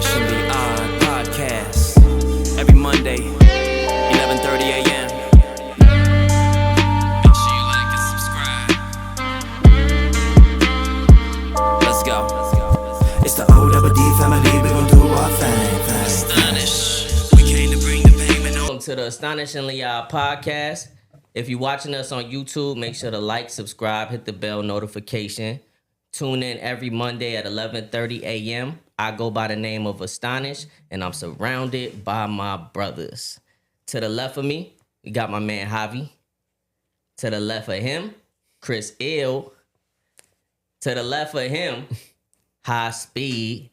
Astonishingly Odd Podcast. Every Monday, 11:30 a.m. Make sure you like and subscribe. Let's go. It's the OWD family, we gon' do our thing. Astonish. We came to bring the payment. Welcome to the Astonishingly Podcast. If you're watching us on YouTube, make sure to like, subscribe, hit the bell notification. Tune in every Monday at 11:30 a.m. I go by the name of Astonish, and I'm surrounded by my brothers. To the left of me, we got my man Javy. To the left of him, Chris Ill. To the left of him, High Speed.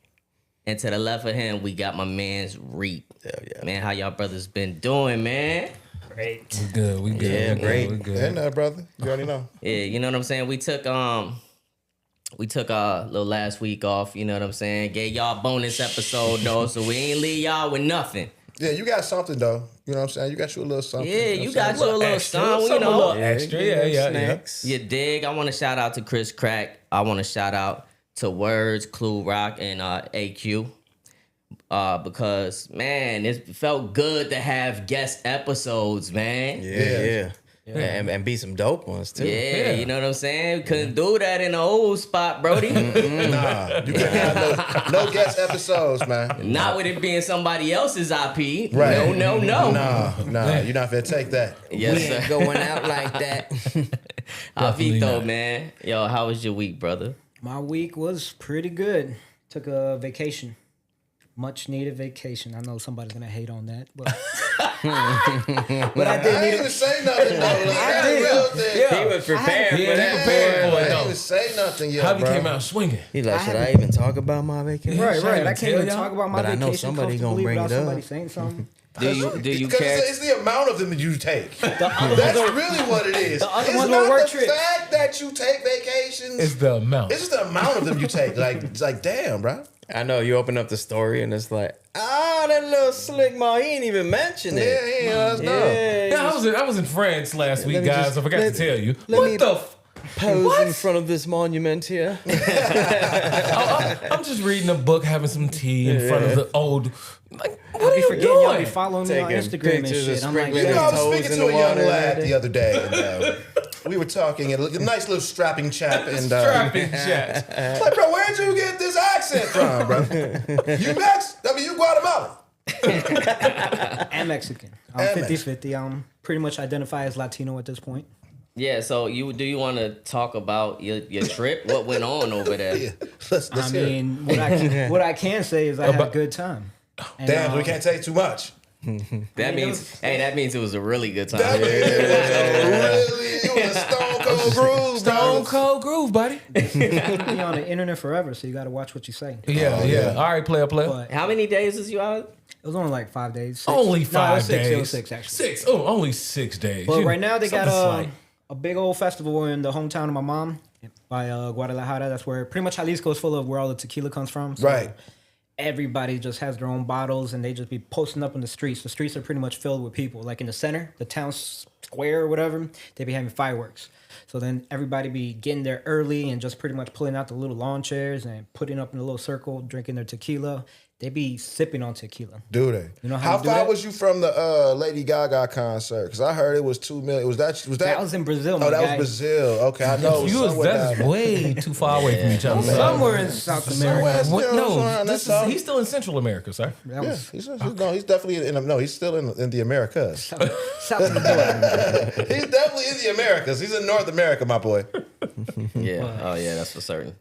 And to the left of him, we got my man's Reap. Hell yeah. Man, how y'all brothers been doing, man? Great. We good. Yeah, great. we good. And brother, you already know. Yeah, you know what I'm saying? We took a little last week off, you know what I'm saying? Gave y'all a bonus episode though, so we ain't leave y'all with nothing. Yeah, you got something though. You know what I'm saying? You got you a little something. Yeah, you got you a little something, you A know. little extra. Yeah. Snacks. You dig? I want to shout out to Chris Crack. I want to shout out to Wrds, Clew Rock, and AQ. Because man, it felt good to have guest episodes, man. Yeah. And be some dope ones too. Yeah, you know what I'm saying? Couldn't do that in the old spot, Brody. Nah, you can't have no guest episodes, man. Not with it being somebody else's IP. Right. No. Nah, you're not finna take that. Yes, sir. Going out like that. Avito, man. Yo, how was your week, brother? My week was pretty good. Took a vacation. Much needed vacation. I know somebody's gonna hate on that, but I didn't I ain't even say nothing though. Like, that's a real thing. He was prepared for Damn, that. I ain't even say nothing yet, Javi bro. came out swinging. He like, should I even talk about my vacation? right. I can't tell even y'all, talk about my but I vacation know somebody gonna comfortably bring without it up. somebody saying something. Do you Because care? it's the amount of them that you take. The other That's ones are, really what it is. The other It's ones not were work the trips. fact that you take vacations. It's the amount. It's just the amount of them you take. It's like damn, bro. I know you open up the story and it's like, that little slick ma, he ain't even mentioned it. Yeah, I was in France last week, me guys. just- I forgot to let- tell you. let me- What the? Pose in front of this monument here. I'm just reading a book, having some tea in front of the old. Like, what I are be you forgetting y'all be doing? following me on Taking Instagram and pictures shit. and I'm like, sprinkling You know, I was Toes speaking in to the a young water. lad the other day, and we were talking, and a nice little strapping chap, and Strapping chat. like, bro, where'd you get this accent from, bro? You you Guatemalan. I'm Mexican. I'm And 50-50. I'm pretty much identify as Latino at this point. Yeah. So do you want to talk about your trip? What went on over there? Yeah, let's I hear it. mean, what I can say is I had a good time. And, Damn, we can't take too much. That means it was a really good time. That means it was a stone cold groove, Stone bro. cold groove, buddy. be on the internet forever, so you got to watch what you say. Yeah. All right, player. But How many days was you out? it was only like 5 days. 6. Only No, it 5 was 6. days. It was 6 actually. 6. Oh, only 6 days. But right now they got something slight. a big old festival in the hometown of my mom by Guadalajara. That's where pretty much Jalisco is full of where all the tequila comes from. So Right. everybody just has their own bottles and they just be posting up in the streets. The streets are pretty much filled with people. Like in the center, the town square or whatever, they be having fireworks. So then everybody be getting there early and just pretty much pulling out the little lawn chairs and putting up in a little circle, drinking their tequila. They be sipping on tequila. Do they? You know how how to do far that? was you from the Lady Gaga concert? Because I heard it was 2 million. Was that? That was in Brazil, my Oh, that guy. was Brazil. Okay, I know. That's way too far away from each other. Somewhere in South America. What? No, that's all. he's still in Central America, sir. That Yeah, was he's definitely in. No, he's still in the Americas. south of the border. He's definitely in the Americas. He's in North America, my boy. Yeah. Oh yeah, that's for certain.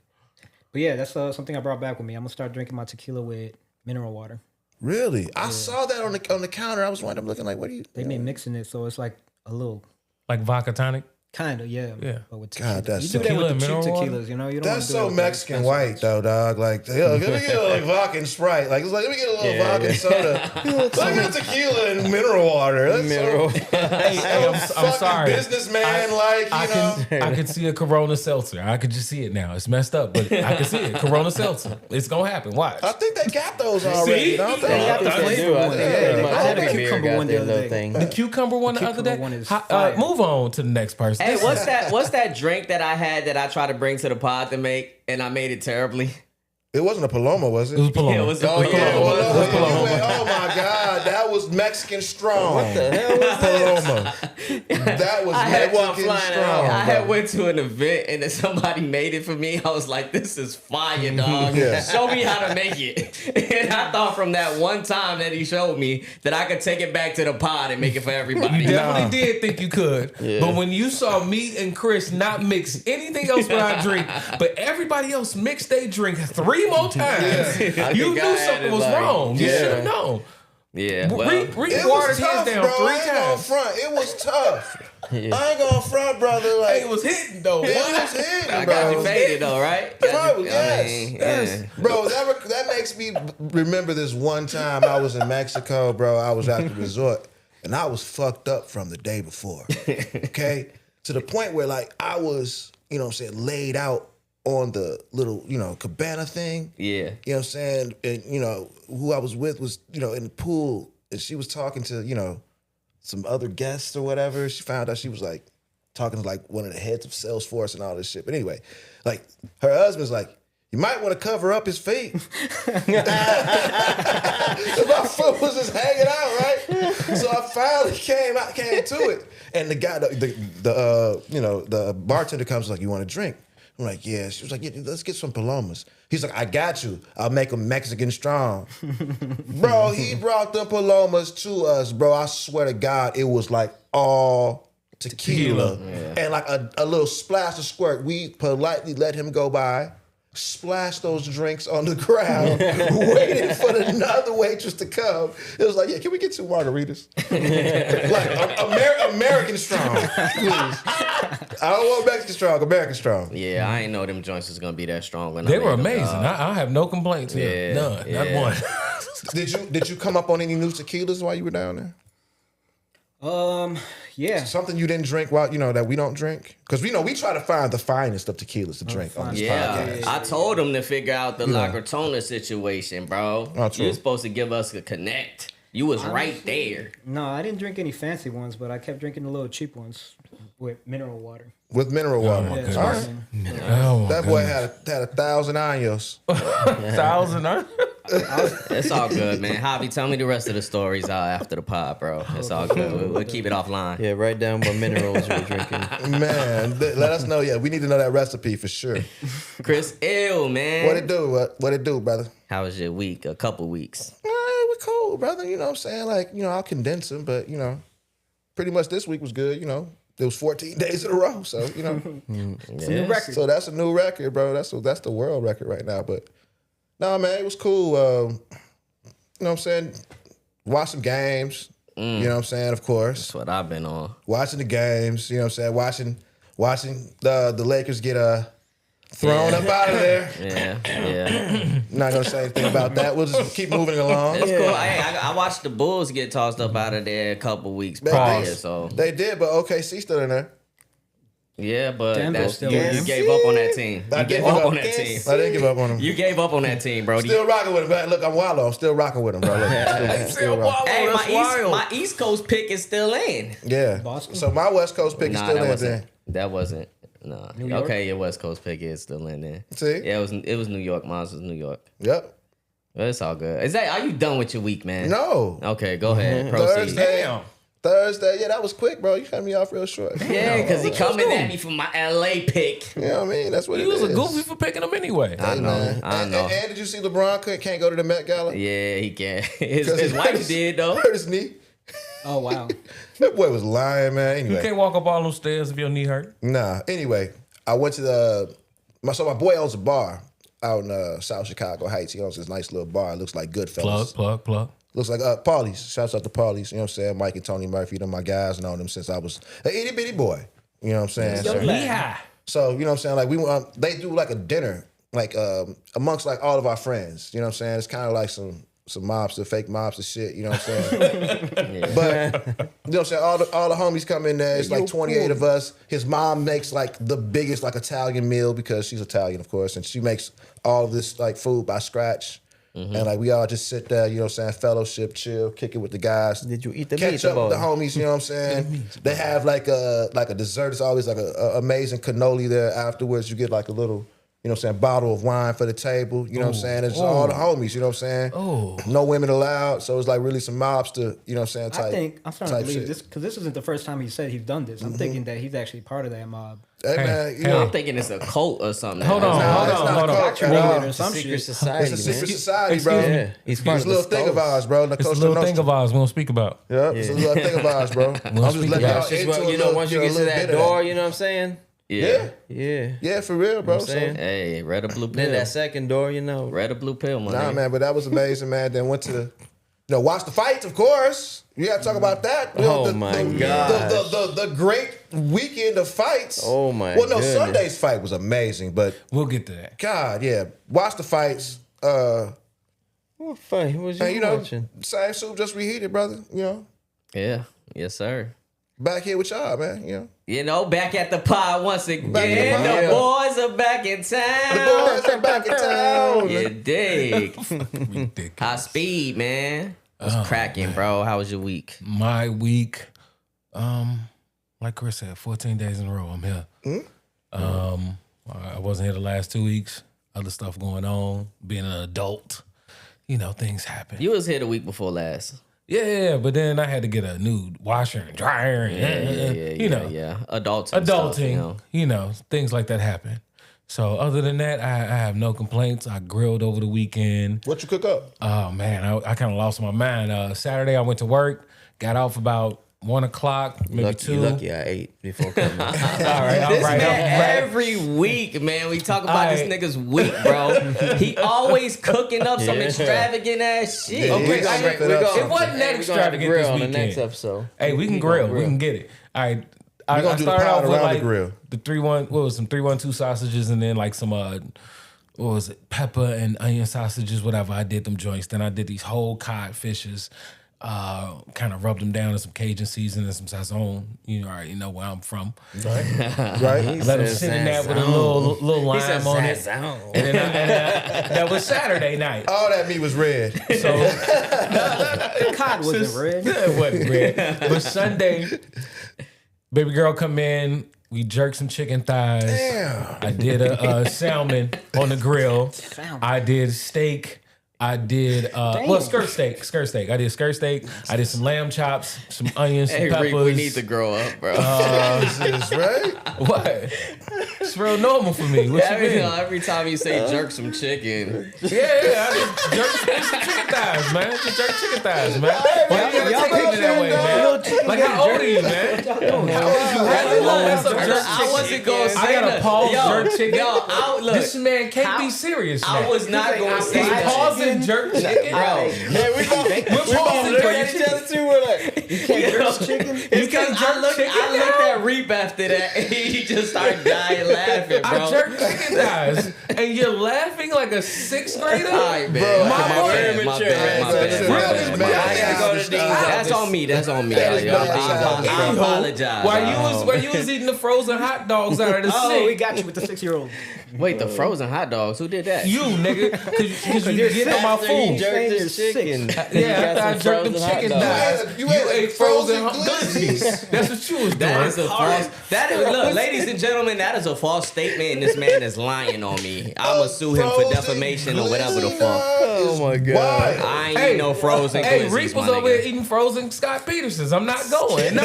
But yeah, that's something I brought back with me. I'm gonna start drinking my tequila with mineral water. Really? I saw that on the counter. I was wondering, I'm looking like, what are you? They been mixing it, so it's like a little Like vodka tonic. kind of Yeah. But with tequila. God, that's you do that tequila with and the cheap mineral water? tequilas, you know. You don't That's wanna do so it with the Mexican expensive white ones. though, dog. Like, let me get a like vodka and Sprite. Like, it's like, let me get a little vodka and soda. Let me get a tequila and mineral water. That's Mineral. Hey, I'm sorry. Businessman, like, you know. I can see a Corona seltzer. I could just see it now. It's messed up, but I can see it. Corona seltzer. It's gonna happen. Watch. I think they got those already, See? don't They they? got the I flavor do. I one. think Yeah, they I had a must cucumber got one the their other little day. thing. The cucumber one the other cucumber day. one is fire. Move on to the next person. Hey, what's that drink that I had that I tried to bring to the pod to make and I made it terribly? It wasn't a Paloma, was it? It was Paloma. Yeah, it was- Oh, yeah, it was. Paloma. You went, oh my God, that was Mexican strong. What the hell was Paloma? That was I had one Mexican flying strong. out. I had bro. went to an event and then somebody made it for me. I was like, this is fire, dog. Yeah. Show me how to make it. And I thought from that one time that he showed me that I could take it back to the pod and make it for everybody. You definitely did think you could. But when you saw me and Chris not mix anything else with our drink, but everybody else mixed their drink 3 more times, you think knew I something added, was like- wrong. You Yeah. should have known. Yeah, well, It Watered was his tough, down bro. 3 I ain't gonna times. front. It was tough. I ain't gonna front, brother. Like It was hitting though. it was hitting, I bro. got you faded though, right? Got you- Bro, yes. yeah. Bro, that makes me remember this one time I was in Mexico, bro. I was at the resort and I was fucked up from the day before. Okay? To the point where like I was, you know what I'm saying, laid out on the little, you know, cabana thing. Yeah. You know what I'm saying? And, you know, who I was with was, you know, in the pool and she was talking to, you know, some other guests or whatever. She found out she was like talking to like one of the heads of Salesforce and all this shit. But anyway, like her husband's like, you might want to cover up his feet. 'Cause my foot was just hanging out, right? So I finally came to it. And the guy, the bartender comes like, you want a drink? I'm like, yeah. She was like, yeah, let's get some Palomas. He's like, I got you. I'll make them Mexican strong. Bro, he brought the Palomas to us, bro. I swear to God, it was like all tequila. And like a little splash of squirt. We politely let him go by, splashed those drinks on the ground, waited for another waitress to come. It was like, yeah, can we get 2 margaritas? Like American strong, please. I don't want Mexican strong, American strong. Yeah, I ain't know them joints was gonna be that strong when They I were made them, amazing. dog. I have no complaints here. Yeah, None. yeah. Not one. Did you come up on any new tequilas while you were down there? Yeah. Something you didn't drink while, you know, that we don't drink? Because we try to find the finest of tequilas to drink on this Yeah, podcast. I told him to figure out the La Gratona situation, bro. Oh, true. You were supposed to give us a connect. You was right there. No, I didn't drink any fancy ones, but I kept drinking the little cheap ones with mineral water. With mineral water. my Yeah, goodness. All right. sparkling. Oh, my That boy had 1,000 años. 1,000. Huh? It's all good, man. Javi, tell me the rest of the stories after the pod, bro. It's all good. We'll keep it offline. Yeah, write down what minerals you were drinking. Man, let us know. Yeah, we need to know that recipe for sure. Chris, ew, man. What it do? What it do, brother? How was your week? A couple weeks. We're cool, brother. You know what I'm saying? Like, you know, I'll condense them, but, you know, pretty much this week was good, you know. It was 14 days in a row, so, you know. It's a new record. So that's a new record, bro. That's the world record right now. But, no, man, it was cool. You know what I'm saying? Watch some games. You know what I'm saying, of course. That's what I've been on. Watching the games, you know what I'm saying? Watching the Lakers get thrown up out of there. Yeah. Not going to say anything about that. We'll just keep moving along. It's cool. I watched the Bulls get tossed up out of there a couple weeks prior, so They did, but OKC still in there. yeah, but Denver's still you in. gave up on that team. I You gave didn't up give on up. that team. I didn't give up on them. You gave up on that team, bro. Still rocking with him. Look, I'm Wallow. I'm still rocking with him, bro. Look, still rocking. Hey, that's wild. my East Coast pick is still in. Yeah. Boston? So my West Coast pick is Nah, still that in wasn't. there. That wasn't. No. York? Okay, your West Coast pick is still in there. See? Yeah, it was New York. Mine was New York. Yep. Well, it's all good. Are you done with your week, man? No. Okay, go ahead. Proceed. Thursday. Yeah, that was quick, bro. You cut me off real short. Yeah, because he coming at me for my LA pick. You know what I mean? That's what You it was is. a goofy for picking them anyway. I know. Man. I know. And did you see LeBron can't go to the Met Gala? Yeah, he can. His wife did though. Hurt his knee. Oh, wow. That boy was lying, man. You Anyway. can't walk up all those stairs if your knee hurt. Nah. Anyway, I went to my boy owns a bar out in South Chicago Heights. He owns this nice little bar. It looks like Goodfellas. Plug. Looks like Pauly's. Shouts out to Pauly's. You know what I'm saying? Mike and Tony Murphy, them my guys, known them since I was an itty bitty boy. You know what I'm saying? Yeah. So, you know what I'm saying? Like, we they do like a dinner, like amongst like all of our friends. You know what I'm saying? It's kind of like some mobster, fake mobster shit. You know what I'm saying? But, you know what I'm saying? All the homies come in there. It's like 28 of us. His mom makes like the biggest like Italian meal because she's Italian, of course. And she makes all of this like food by scratch. And like we all just sit there, you know what I'm saying, fellowship, chill, kick it with the guys. Did you eat the Catch up meatball? with the homies, you know what I'm saying? They have like a dessert. It's always like a amazing cannoli there afterwards. You get like a little You know what I'm saying? Bottle of wine for the table. You know what I'm saying? It's all the homies. You know what I'm saying? No women allowed. So it's like really some mobster. You know what I'm saying? Type, I think I'm starting to believe shit. this because this isn't the first time he said he's done this. I'm thinking that he's actually part of that mob. Hey, man, you know, I'm thinking it's a cult or something. Hold on. Or some Secret shit. society, it's a secret man. society, bro. Excuse me. Yeah, he's part It's of a little the thing of ours, bro. It's a little thing of ours we don't speak about. Yeah, it's a little thing of ours, bro. I'm just speak letting about y'all It's into what, a you know, little- once you a get to little that bit of door, you know what I'm saying? Yeah. Yeah. Yeah, for real, bro. I'm saying? Hey, red or blue pill. Then that second door, you know. Red or blue pill, my Nah, nigga. man, but that was amazing, man. Then went to the, watch the fights, of course. You got to talk about that. You know, Oh, my gosh. The great weekend of fights. Oh, my Well, no, goodness. Sunday's fight was amazing, but We'll get to that. God, yeah, watch the fights. What fight? What was you And, you know, watching? same soup, just reheated, brother. You know, Yeah. Yes, sir. back here with y'all, man. You know, You know, back at the pod once again. Back at the pod. The boys are back in town. the boys are back in town. You dig. Ridiculous. High speed, man. What's cracking, bro? How was your week? My week, like Chris said, 14 days in a row. I'm here. I wasn't here the last 2 weeks. Other stuff going on. Being an adult, you know, things happen. You was here the week before last. Yeah, but then I had to get a new washer and dryer, and you know, Adulting. Stuff, adulting. You know, things like that happen. So other than that, I have no complaints. I grilled over the weekend. What you cook up? Oh man, I kind of lost my mind. Saturday I went to work, got off about 1 o'clock, maybe 2. Lucky I ate before coming. All right. This man, every week, man, we talk about this nigga's week, bro. He always cooking up some extravagant ass shit. Yeah, Okay, he's gonna wrap it up. it wasn't that extravagant grill this on the weekend. next episode. Hey, we can grill. We can get it. All right. I gonna do the started pound off with around the like grill. the 312 sausages, and then like some what was it, pepper and onion sausages, whatever. I did them joints. Then I did these whole cod fishes. Kind of rubbed them down in some Cajun seasoning and some sazon. You already know where I'm from. Right. Let them sit in that with a little lime on it. Sazon. And then that was Saturday night. All that meat was red. So Cod wasn't red. it wasn't red. But Sunday, baby girl come in. We jerked some chicken thighs. Damn. I did a salmon on the grill. Salmon. I did steak. I did skirt steak. I did skirt steak. I did some lamb chops, some onions, some Hey, peppers. Rick, we need to grow up, bro. Jesus, right? What? It's real normal for me. What you mean? every time you say jerk some chicken, Yeah. I just jerk some chicken thighs, man. Just jerk chicken thighs, man. Why you gotta take it that way, man? Like, how old are you, man? How old is you? That's a jerk I wasn't gonna chicken. say I gotta that. pause Yo, jerk chicken. look, This man can't be serious, man. I was not gonna say He's that. pausing jerk chicken. Bro, Hey, we go. We're pausing Bro, jerk you chicken. tell it to we're like, you can't jerk chicken. it's because I looked at Reap after that, and he just started dying laughing, bro. I jerk chicken thighs, and you're laughing like a 6th grader? All right, man. Bro, my boy. Very My mature, bad, my man. bad, Really, my bad, my man. bad. I gotta go to these. That's on me. That's on me. That is yo. bad. I apologize. While you was eating the frozen hot dogs out of the Oh, we sink. got you with the 6-year-old. Wait, the frozen hot dogs. Who did that? You, nigga, because you you're get on my After he food. jerked Saying his you're chicken. Yeah, after I jerked them chicken thighs, You you ate ate frozen frozen glizzies. That's what you was That is doing. a false. That is look, ladies and gentlemen. That is a false statement, and this man is lying on me. I'ma sue him for defamation or whatever the fuck. Oh my God. Why? I ain't eat no frozen Hey, glizzies, Reese was my over there nigga. eating frozen Scott Petersons. I'm not going. No.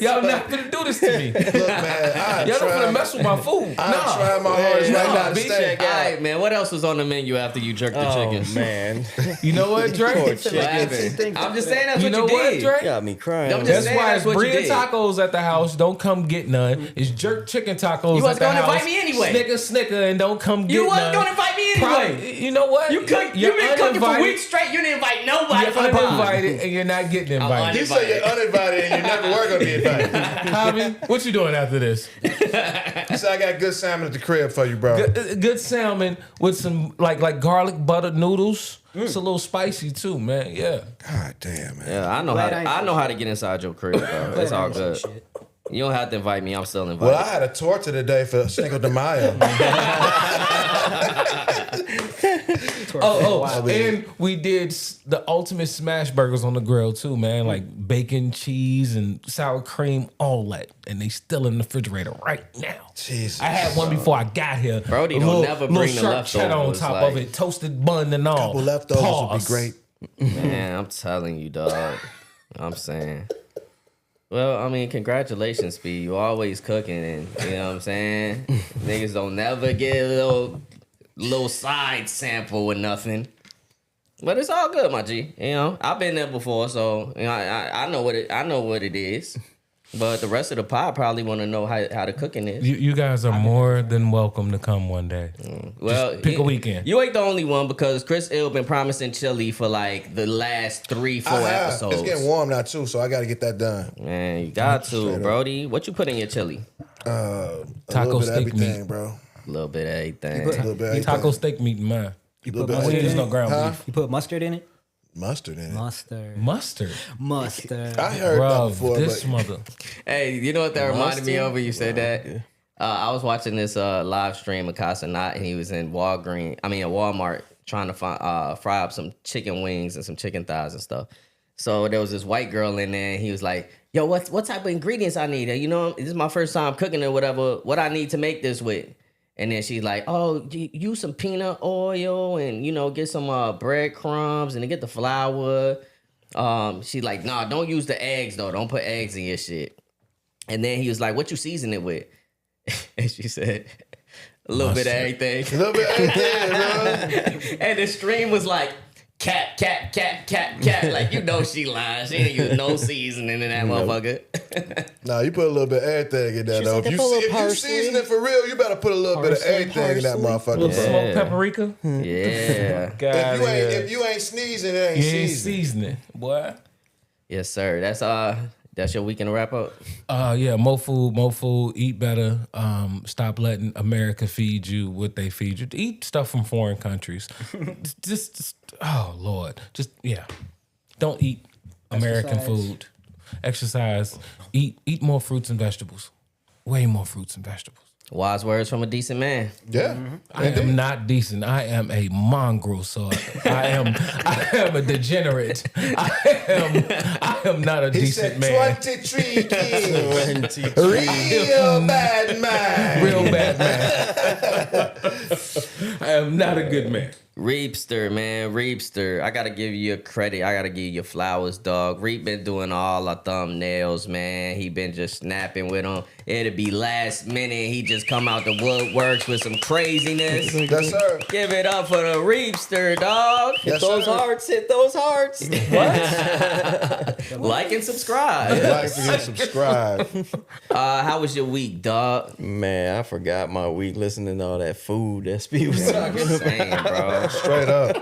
Y'all not gonna do this to me. Look, man, Y'all not gonna mess with my food. I'm No. trying my hardest right no, now to be stay. All right, man. What else was on the menu after you jerked the Oh chickens? man, You know what, poor Dre? What chicken. happened? I'm just saying that's You what know you what, did. Dre? Got me crying. I'm just That's saying why that's it's what you bread did. tacos at the house. Don't come get none. It's jerk chicken tacos You at the wasn't gonna house. invite me anyway. Snicker, and don't come get You none. wasn't gonna invite me anyway. Probably- you know what? You've been cooking for weeks straight. You didn't invite nobody You're for the pod. uninvited, and you're not getting invited. You say you're uninvited and you never were gonna be invited. Javi, what you doing after this? You said I got good salmon at the crib for you, bro. Good salmon with some like garlic buttered noodles. It's a little spicy too, man. Yeah. God damn, man. Yeah, I know Glad how. I ain't I know how to get inside your crib, bro. It's all good. You don't have to invite me. I'm still invited. Well, I had a torture today for Cinco de Mayo. And we did the ultimate smash burgers on the grill too, man. Like bacon, cheese, and sour cream, all that. And they still in the refrigerator right now. Jesus. I had one before I got here. Brody A don't never bring the sharp cheddar on leftovers, top like- of it, toasted bun and all. Couple leftovers would be great. Man, I'm telling you, dog. I'm saying. Well, I mean, congratulations, Speed. You always cooking, and you know what I'm saying. Niggas don't never get a little side sample with nothing. But it's all good, my G. You know, I've been there before, so you know, I know what it is. But the rest of the pod probably want to know how the cooking is. You guys are more than welcome to come one day. Well, Just pick a weekend. You ain't the only one because Chris Ill been promising chili for like the last 3-4 episodes. It's getting warm now too, so I got to get that done. Man, you got to, Straight up. Brody. What you put in your chili? A Taco little bit of steak everything, meat. bro. A little bit of everything. A little bit of everything. Taco steak meat in mine. You Little put bit of mustard There's in no it? ground Huh? beef. You put mustard in it? Mustard in it. Mustard. Mustard. I heard that Bro, before, this but mother. Hey, you know what that reminded me of when you said that? I was watching this live stream of Casanat, and he was in Walmart trying to fry up some chicken wings and some chicken thighs and stuff. So there was this white girl in there, and he was like, yo, what type of ingredients I need? You know, this is my first time cooking or whatever. What I need to make this with? And then she's like, oh, use some peanut oil and, you know, get some breadcrumbs and then get the flour. She's like, nah, don't use the eggs, though. Don't put eggs in your shit. And then he was like, what you season it with? And she said, a little bit of everything. a little bit of everything, bro. And the stream was like, cat. Like, you know she lying. She ain't use no seasoning in that motherfucker. Nah, you put a little bit of everything in there, though. If you season it for real, you better put a little bit of everything in that motherfucker, Little bro. smoked paprika. Yeah. God, If you ain't sneezing, it ain't you ain't seasoning. seasoning, boy. Yes, sir. That's your weekend wrap up? Yeah, more food, eat better. Stop letting America feed you what they feed you. Eat stuff from foreign countries. just oh Lord, don't eat American food. Exercise. Eat more fruits and vegetables. Way more fruits and vegetables. Wise words from a decent man. Yeah. I am not decent. I am a mongrel, so I am a degenerate. I am not a He decent said man. 23 kids. Real bad man. Real bad man. I am not a good man. Reapster, man. Reapster. I gotta give you your credit. I gotta give you your flowers, dog. Reap been doing all our thumbnails, man. He been just snapping with them. It'll be last minute. He just come out the woodworks with some craziness. Yes, sir. Give it up for the Reapster, dog. Yes, Those sir. hearts, hit those hearts. Like and subscribe. Like and subscribe. How was your week, dog? Man, I forgot my week listening to all that food that Speed was talking about. Same, bro. Straight up.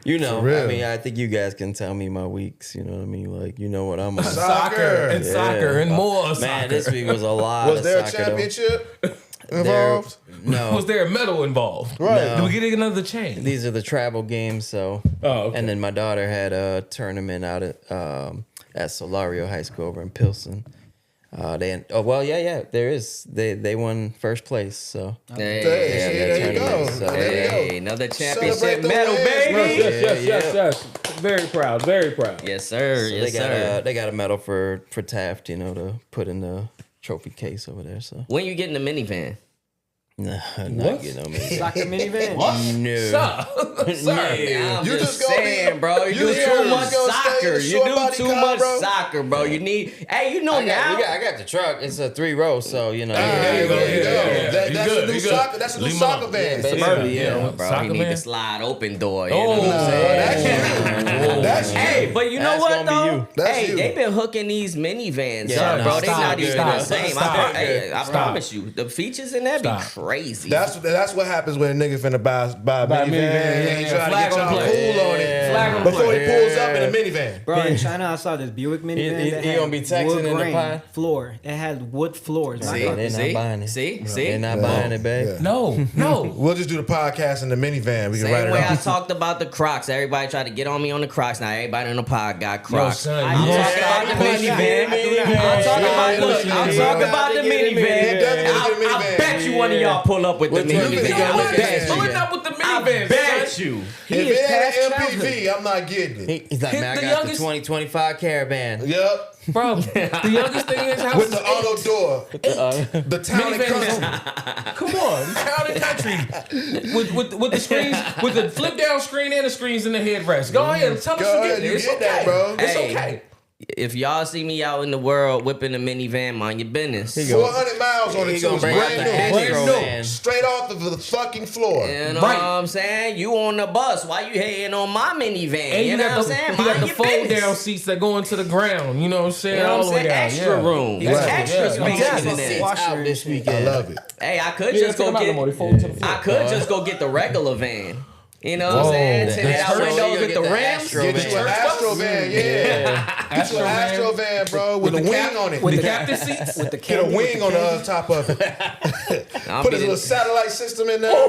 You know, For real. I mean, I think you guys can tell me my weeks. You know what I mean? Like, you know what I'm on. Soccer. And soccer and more soccer. Man, this week was a lot Was of there a soccer, though. championship involved? No. Was there a medal involved? Right. No. Did we get another chain? These are the travel games, so. Oh, okay. And then my daughter had a tournament out at Solario High School over in Pilsen. There is. They won first place, so. Hey, There you go. So, There you go. hey, another Celebrate championship the medal, wins, baby. bro. Yes. Very proud. Very proud. Yes, sir. So Yes, sir. they got a medal for Taft, you know, to put in the trophy case over there. So When you get in the minivan? nah, What? not you know me. Soccer minivan. No. I'm You just just gonna saying, be- bro. You you do just too gonna much stay in soccer. the You short do body too car, much bro? soccer, bro. You need. Hey, you know I now. got the truck. It's a 3-row, so you know. There you go. Yeah. That's You a good, new you good. soccer. That's a new Leave 'em soccer alone. van. Basically, Yeah, bro. Soccer He need man? the slide open door. You Oh, know what I'm saying? That's you. Hey, but you know That's what gonna be though? you. That's Hey, you. they been hooking these minivans Yeah, up, no, bro. They stop. not even Stop. the same. Stop. I Stop. promise you, the features in that be Stop. crazy. That's what happens when a nigga finna buy a Buy a minivan. minivan, And he yeah. trying to Flag get on y'all play. cool on it. Flag on Before play. he pulls up in a minivan. Bro, in China, I saw this Buick minivan. He that gonna be had texting wood in the grain pod? floor. It had wood floors. See, They're not see, buying it. see, They're not buying it, babe. Yeah. No. We'll just do the podcast in the minivan. We can write Same it way I off. talked about the Crocs. Everybody tried to get on me on the Crocs. Now everybody on the pod got Crocs. son, I'm you talking about the minivan. I'm talking about look. I'm talking about the He minivan. definitely I get a minivan. bet you one of y'all pull up with the Which one you think minivan. gonna look at? Pulling up with the I minivan. bet with you. He If is it past ain't an childhood. MPV, I'm not getting it. He's like, Hit man, I the got youngest- the 2025 Caravan. Yep. Bro, the youngest thing is house With is the auto door. The town and Minivan is country. Come on, town and country with the screens, with the flip down screen and the screens in the headrest. Go ahead, tell us Go you ahead, get it. you It's get okay, that, bro. It's Hey. okay. If y'all see me out in the world whipping a minivan, mind your business. 400 miles on it, He too. gonna It's bring out brand the new. Astro Brand new. man. Straight off of the fucking floor. You know Right. what I'm saying? You on the bus. Why you hating on my minivan? And you know what I'm saying? you got Mind the your fold business. down seats that go into the ground. You know what I'm saying? You know what All I'm the way saying? down. Extra yeah. room. Right. Extra Yeah, space exactly. in there. Out this weekend. I love it. Hey, I could Yeah, just take go them out no more. They fold to the get. floor. I could just go get the regular van. You know what I'm Whoa. saying? The Tinted out Astro, windows you with get the the rims. Astro Get van. you an Astro van, yeah. Get you an Astro van, bro, with a wing on it. With the captain seats. With the Get a candy, with wing the on candy. the top of it. I'll Put be a the- little satellite system in there.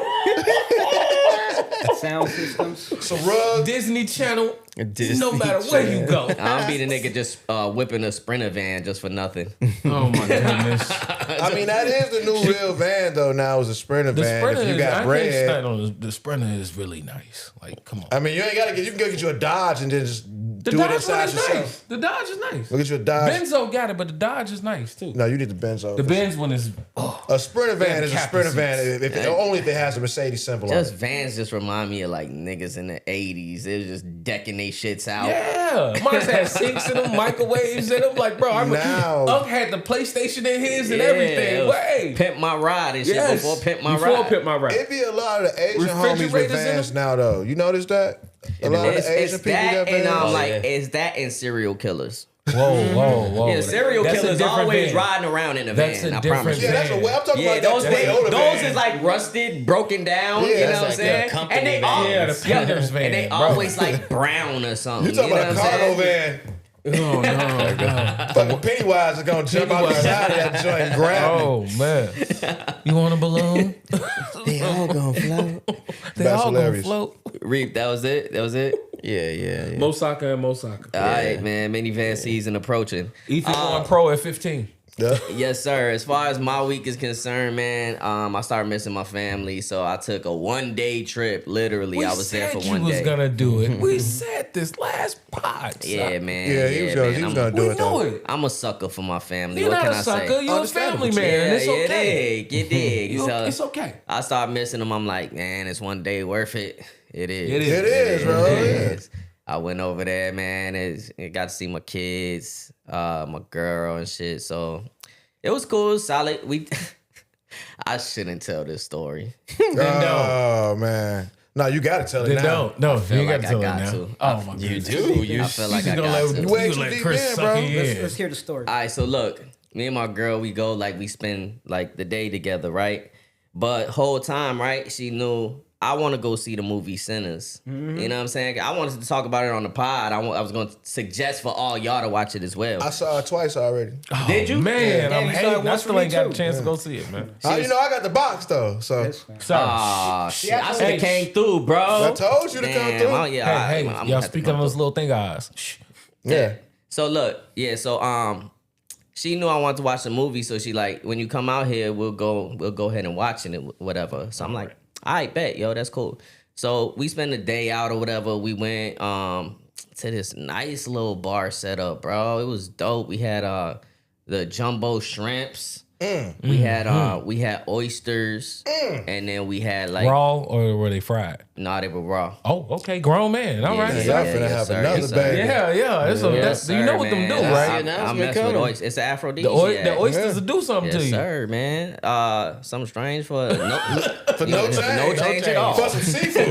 sound systems. Some rugs. Disney Channel. Disney No matter where you go. I'll be the nigga just whipping a Sprinter van just for nothing. Oh my goodness. I mean, that is the new real van, though, now is a Sprinter The van. Sprinter If you is, got I can't bread. stand on the Sprinter is really nice. Like, come on. I mean, you ain't got to get, you can go get you a Dodge and then just The do it Dodge inside one is yourself. nice. The Dodge is nice. Go get you a Dodge. Benzo got it, but the Dodge is nice too. No, you need the Benzo. The Benz one is A Sprinter van the is a captain Sprinter van, if only if it has a Mercedes symbol on Just it. vans just remind me of like niggas in the 80s. They was just decking they shits out. yeah. Mine had sinks in them, microwaves in them. Like, bro, I remember Now- Unc had the PlayStation in his and Yeah, everything. it was Way Pimp My Ride and shit yes. before Pimp My Before Ride. Pimp My Ride. It be a lot of the Asian homies with Refrigerators in vans them? now, though. You notice that? A lot of It's, the Asian it's people that got and vans. like yeah. it's that and serial killers. Whoa. Yeah, serial That's a killers different always van. riding around in a That's van. a I different promise you. Yeah, that's a way. I'm talking Yeah, about those that Toyota those van. is like rusted, broken down. Yeah, you know that's what I'm like saying? a company And they van. all Yeah, the Packers van, and they bro. always like brown or something. You talking know about a what I'm cargo saying? van. Oh no. Fucking Pennywise is gonna jump out the side of that joint and grab me. Oh man. You want a balloon? They all gonna float. They That's all gonna hilarious. float. Reap, that was it. That was it. Yeah. Mosaka and Mosaka. All right, man. Minivan season approaching. Ethan going pro at 15. Yeah. Yes, sir. As far as my week is concerned, man, I started missing my family, so I took a 1-day trip. Literally, I was there for one you was day. gonna do it. We said this last pod. Yeah, man. Yeah, he was man. gonna do We it know though. it. I'm a sucker for my family. You're what not can a I sucker. say? You're a family man. It's okay. You dig. So It's okay. I started missing them. I'm like, man, it's one day worth it. It is. It is. It is, bro. It Yeah. is. I went over there, man. It got to see my kids, my girl and shit. So it was cool, solid. I shouldn't tell this story. Oh man. No, you gotta tell it Then now. don't. No, feel you like gotta I tell got it now. to. Oh my You goodness. do. I feel like I She's gonna got let to. you Way gonna too let deep Chris in, suck bro. you in. Let's hear the story. All right, so look, me and my girl, we go like we spend like the day together, right? But whole time, right? She knew I want to go see the movie Sinners. You know what I'm saying? I wanted to talk about it on the pod. I was going to suggest for all y'all to watch it as well. I saw it twice already. Did you? Man, Yeah, I'm you saw it hating. I once still for me ain't got a too. chance to go see it, man. You know I got the box though, so Yes, man. Sorry. Ah, shit. I should Hey, have came through, bro. I told you to come Damn, through. yeah, hey, I'm y'all gonna have to speaking come on those little thing eyes. Shh. yeah. So look, yeah, so she knew I wanted to watch the movie, so she like, when you come out here, we'll go ahead and watch it, whatever. So I'm like, all right, bet, yo, that's cool. So we spent the day out or whatever. We went to this nice little bar setup, bro. It was dope. We had the jumbo shrimps. We had oysters, and then we had like Raw or were they fried? no, they were raw. Oh, okay, grown man. All right. Y'all finna have another baby. Yeah. It's Yes, you know sir, what them do, man. right? I announcement mess with coming. oysters. It's an aphrodisiac. The oysters will do something Yes, to you. sir, man. Something strange for no, For no change. no change at all. For some seafood.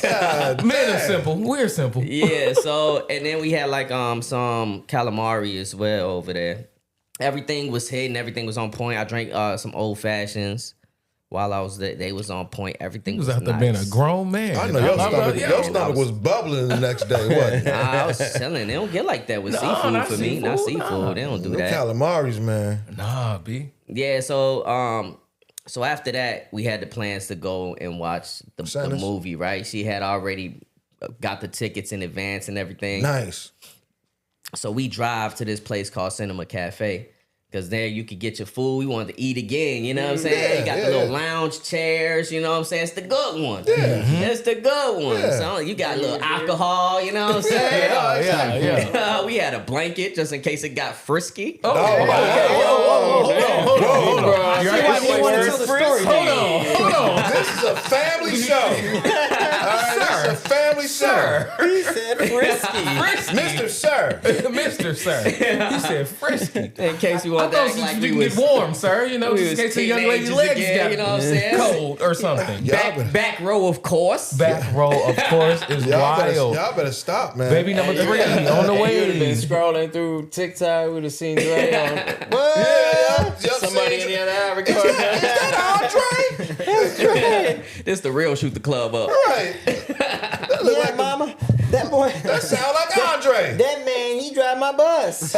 God, Men are damn. simple. We're simple. Yeah, so and then we had like some calamari as well over there. Everything was hidden, everything was on point. I drank some old fashions while I was there. They was on point. Everything He was was out there nice. being a grown man. I know your stomach, yeah. your stomach was bubbling the next day. What? Nah, I was chilling. They don't get like that with No, seafood not for me. Not seafood, seafood. nah. They don't do Them that. calamaris, man. Nah, B. Yeah, so so after that, we had the plans to go and watch the Sinners? movie, right? She had already got the tickets in advance and everything. Nice. So we drive to this place called Cinema Cafe Cause there you could get your food. We wanted to eat again, you know what I'm saying? You got the little lounge chairs, you know what I'm saying? It's the good one. Yeah. It's the good one. Yeah. So you got a little alcohol, you know what I'm saying? Yeah. We had a blanket just in case it got frisky. Hold on. This is a family show. All right, this is a family show. He said frisky. Mr. Sir. Mr. Sir. He said frisky. In case you want to act like you we can was get warm, sir. You know, we just in was case the young lady's teenagers legs again, got you know what I'm saying? cold or something. Back row, of course. Back row, of course, is wild. Y'all better stop, man. Baby number 3 on the You would have been way. scrolling through TikTok. Would have seen Dre on. What? Yup, Somebody in the other eye Is that Andre? This the real shoot the club up. Right. That look like mama. That boy. that sound like Andre. That man, he drive my bus.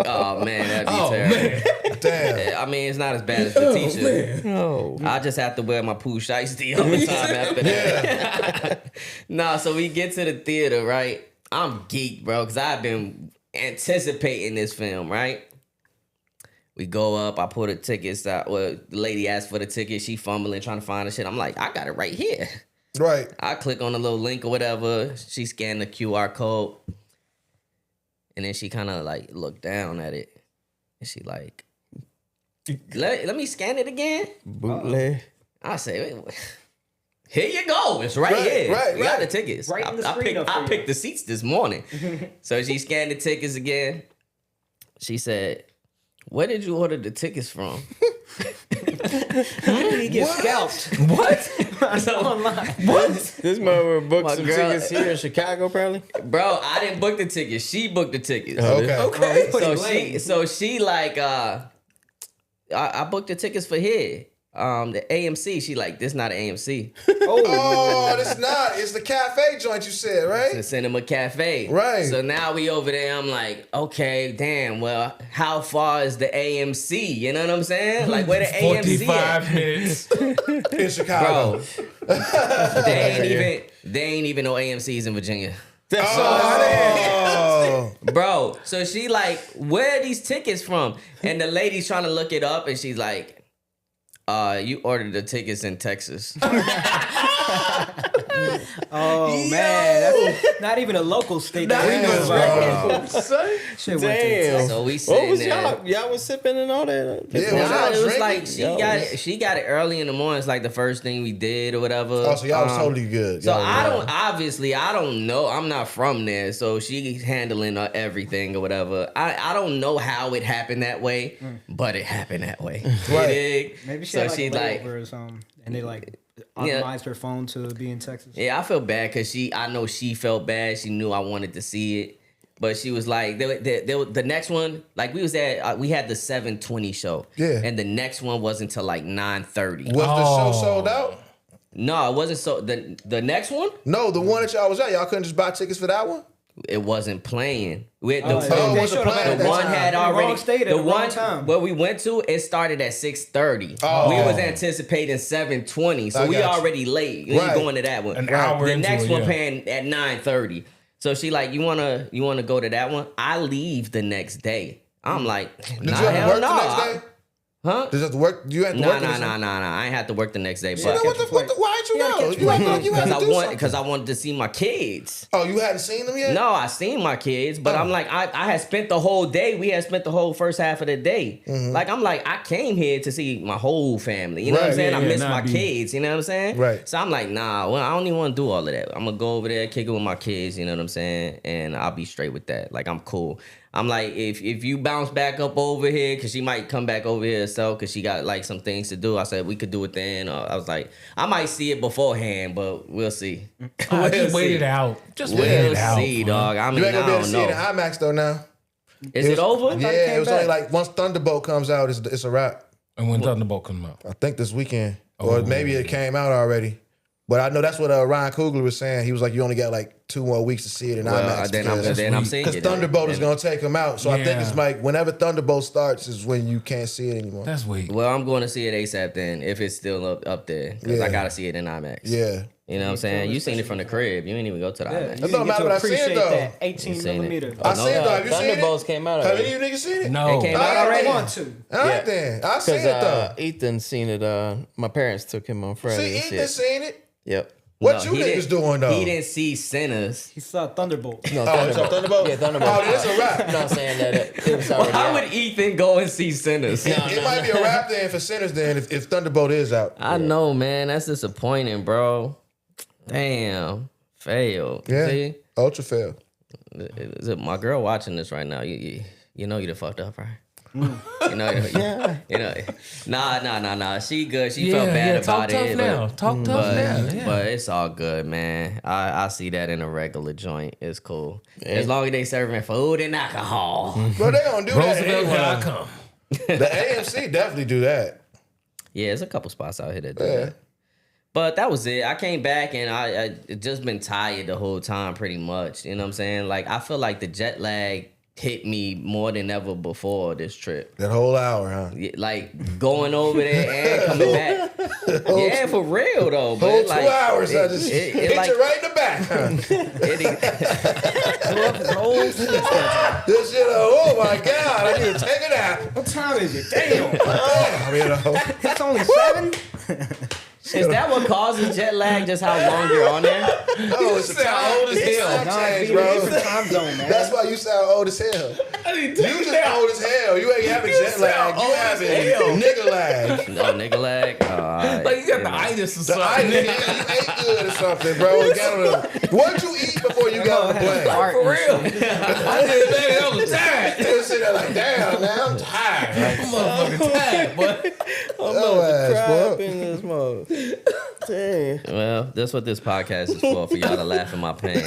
Oh man, that'd be terrible. Damn. I mean, it's not as bad as the t-shirt. No. I just have to wear my poo shiesty all the time after that. Nah, so we get to the theater, right? I'm geeked, bro, because I've been anticipating this film, right? We go up, I pull the tickets out. Well, the lady asked for the ticket. She fumbling, trying to find the shit. I'm like, I got it right here. Right. I click on the little link or whatever. She scanned the QR code. And then she kind of like looked down at it. And she like, let me scan it again. Bootleg. I say, wait, here you go. It's right here. right, We got the right. tickets. Right in the screen up for I you. picked the seats this morning. So she scanned the tickets again. She said, where did you order the tickets from? How did he get scalped? What? So, Online. what? This mother booked My some girl- tickets here in Chicago, probably. Bro, I didn't book the tickets. She booked the tickets. Okay. So she like I booked the tickets for here. The AMC. She like, this not an AMC. Oh, it's not. It's the cafe joint you said, The right? Cinema Cafe. Right. So now we over there. I'm like, okay, damn. Well, how far is the AMC? You know what I'm saying? Like, where the AMC 45 at? minutes. In Chicago. Bro, they ain't even no AMCs in Virginia. Oh. Bro, so she like, where are these tickets from? And the lady's trying to look it up, and she's like, you ordered the tickets in Texas. Oh man, that's not even a local state. That we know about. Shit went to Damn. So we What sitting was there. y'all? Y'all was sipping and all that. Yeah, was Nah, y'all it was drinking? like Yo. she got it early in the morning. It's like the first thing we did or whatever. Oh, so y'all was totally good. So Y'all was I don't know. I'm not from there, so she's handling everything or whatever. I don't know how it happened that way, but it happened that way. Right. You dig? Maybe she so had like she's a like, layover or something, and they like Yeah. optimized her phone to be in Texas. yeah, I feel bad because I know she felt bad. She knew I wanted to see it. But she was like, the next one, like we was at, we had the 7:20 show. Yeah. And the next one wasn't till like 9:30. Was the show sold out? No, it wasn't so. The next one, No, the one that y'all was at, y'all couldn't just buy tickets for that one? it wasn't playing. They Oh, showed up what's the at plan? The that one time. had In the already wrong state at the the one wrong time. where we went to. It started at 6:30. Oh. We was anticipating 7:20, so I we got you. already late. We Right. going to that one. An hour The into next it, one yeah. paying at 9:30. So she like, you wanna go to that one? I leave the next day. I'm like, Did nah, you have to hell work no. the next day? Huh? Did you have to work? You had to Nah. work the next day? I ain't have to work the next day, So then but what the, why ain't you You gotta know? catch You act like you had to do something. because I wanted to see my kids. Oh, you hadn't seen them yet? No, I seen my kids, but Oh. I'm like, I had spent the whole day. We had spent the whole first half of the day. Like, I'm like, I came here to see my whole family. You know what I'm Right, saying? yeah, I yeah, miss not my be- kids. You know what I'm saying? Right. So I'm like, nah, well, I don't even want to do all of that. I'm going to go over there, kick it with my kids. You know what I'm saying? And I'll be straight with that. Like, I'm cool. I'm like, if you bounce back up over here, because she might come back over here herself because she got, like, some things to do. I said, we could do it then. Or I was like, I might see it beforehand, but we'll see. Just wait it out. Just wait We'll it out. see, man. dog. I mean, You ain't gonna I be able to don't see it in know. IMAX though now. Is it over? Yeah, it was only like once Thunderbolt comes out, it's a wrap. And when Thunderbolt comes out. I think this weekend. Or maybe it came out already. But I know that's what Ryan Coogler was saying. He was like, you only got like 2 more weeks to see it in Well, IMAX. then I'm seeing Because it. Thunderbolt is going to take him out. So I think Yeah. it's like whenever Thunderbolt starts is when you can't see it anymore. That's weak. Well, I'm going to see it ASAP then, if it's still up there. Because I Yeah. got to see it in IMAX. Yeah. You know what I'm saying? You seen it from the crib. You ain't even go to the Yeah, IMAX. you don't get matter to what I seen, appreciate though. that 18 seen it. millimeter. I seen it though. Have you seen Thunderbolts it? came out Have already. any of you niggas seen it? No. It came out I already? want to. All right then. I seen it though. Ethan seen it. My parents took him on Friday. See, Ethan seen it. Yep. What No, you he niggas didn't- doing though? He didn't see Sinners. He saw Thunderbolt. No, Oh, it's on Thunderbolt? Yeah, Thunderbolt. Oh, that's a rap. No, I'm saying that it was already How out. would Ethan go and see Sinners? It might be a rap then for Sinners then if Thunderbolt is out. I know, man. That's disappointing, bro. Damn. Failed. Yeah. See? Ultra fail. Is it my girl watching this right now? You know you done fucked up, right? You know, nah. She good. She felt bad talk about tough it. now. But, Talk tough now. Yeah. but it's all good, man. I see that in a regular joint. It's cool. As long as they serving food and alcohol. Bro, they don't do Roosevelt, that. here I Anyway. come. The AMC definitely do that. Yeah, there's a couple spots out here that do Yeah. that. But that was it. I came back and I just been tired the whole time pretty much. You know what I'm saying? Like, I feel like the jet lag hit me more than ever before this trip. That whole hour, huh? Yeah, like, going over there and coming back. Yeah, for real, though. But Whole it, 2 like, hours, I just it hit like, you right in the back, huh? This shit, oh my God, I need to take it out. What time is it? Damn. Damn, you know. It's only 7? is that what causes jet lag, just how long you're on there? No, it's the time. old as It's hell. time Nah, change, it's a bro. different time zone, man. That's why you sound old as hell. You just old as hell. You ain't having jet lag. You having nigga lag. No, nigga lag? Oh, all right. Like you got the itis or The something. itis, you ate good or something, bro. You got on what you eat before you got on the plane? For real. I was tired. You sit there like, damn, man, I'm tired. I'm motherfucking tired, boy. Your ass, Crap boy. in this mode. Dang. Well, that's what this podcast is for y'all to laugh at my pain.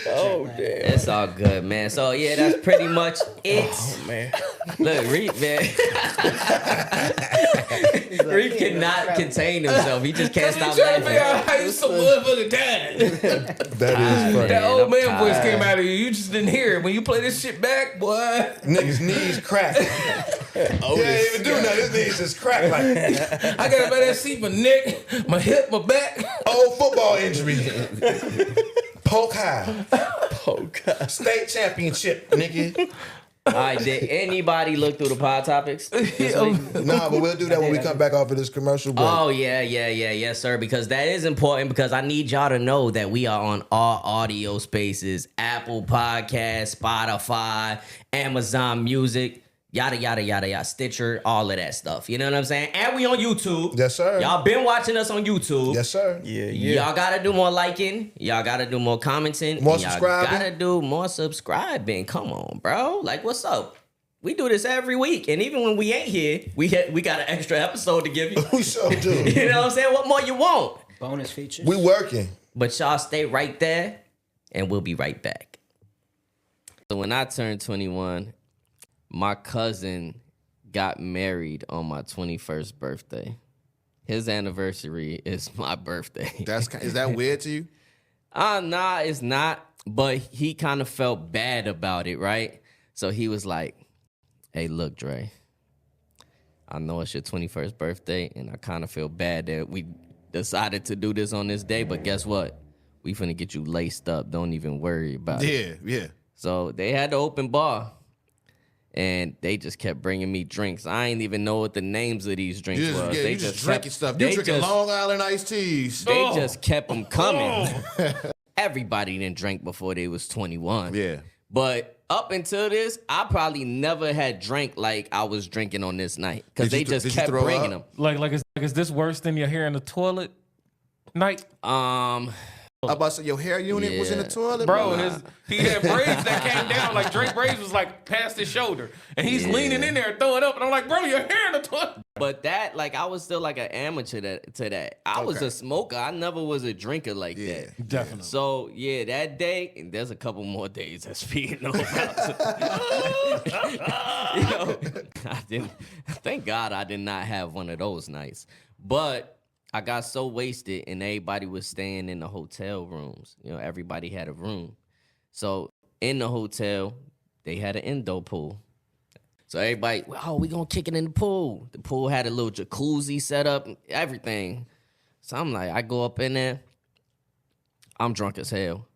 Oh, damn. It's all good, man. So, yeah, that's pretty much it. Oh, man. Look, Reef, man. Reef cannot contain himself. He just can't stop Trying to figure laughing. out how you so motherfucking tired. That is funny. That old I'm man voice tired. came out of you. You just didn't hear it. When you play this shit back, boy. Niggas' knees crack. Oh, yeah, ain't even do nothing. His knees just crack like I got about that seat, my neck, my hip, my back. old football injury. Poke high. Poke. State championship, nigga. All right, did anybody look through the pod topics? Nah, but we'll do that when we come back off of this commercial break. Oh, yes, sir. Because that is important because I need y'all to know that we are on all audio spaces, Apple Podcasts, Spotify, Amazon Music, yada, yada, yada, yada, Stitcher, all of that stuff. You know what I'm saying? And we on YouTube. Yes, sir. Y'all been watching us on YouTube. Yes, sir. Yeah. Y'all gotta do more liking. Y'all gotta do more commenting. More and y'all subscribing. gotta do more subscribing. Come on, bro. Like, what's up? We do this every week. And even when we ain't here, we got an extra episode to give you. We sure do. You know what I'm saying? What more you want? Bonus features. We working. But y'all stay right there, and we'll be right back. So when I turned 21, my cousin got married on my 21st birthday. His anniversary is my birthday. Is that weird to you? Nah, it's not. But he kind of felt bad about it, right? So he was like, hey, look, Dre, I know it's your 21st birthday, and I kind of feel bad that we decided to do this on this day, but guess what? We finna get you laced up. Don't even worry about it. Yeah. So they had the open bar, and they just kept bringing me drinks. I ain't even know what the names of these drinks was. They you just drinking stuff. You they drinking just- Long Island iced teas. They just kept them coming. Everybody didn't drink before they was 21. Yeah. But up until this, I probably never had drank like I was drinking on this night because Did they you just did you kept throw bringing up? them. Is this worse than your hair in the toilet night? I about to say your hair unit was in the Yeah. toilet, Bro, he had braids that came down, like Drake braids was like past his shoulder. And he's leaning in there throwing up. And I'm like, bro, your hair in the toilet. But that, like, I was still like an amateur to that. I was a smoker. I never was a drinker like that. Definitely. So yeah, that day, and there's a couple more days that's being know about. I didn't. Thank God I did not have one of those nights. But I got so wasted, and everybody was staying in the hotel rooms. You know, everybody had a room. So in the hotel, they had an indoor pool. So everybody, we gonna kick it in the pool. The pool had a little jacuzzi set up, everything. So I'm like, I go up in there. I'm drunk as hell.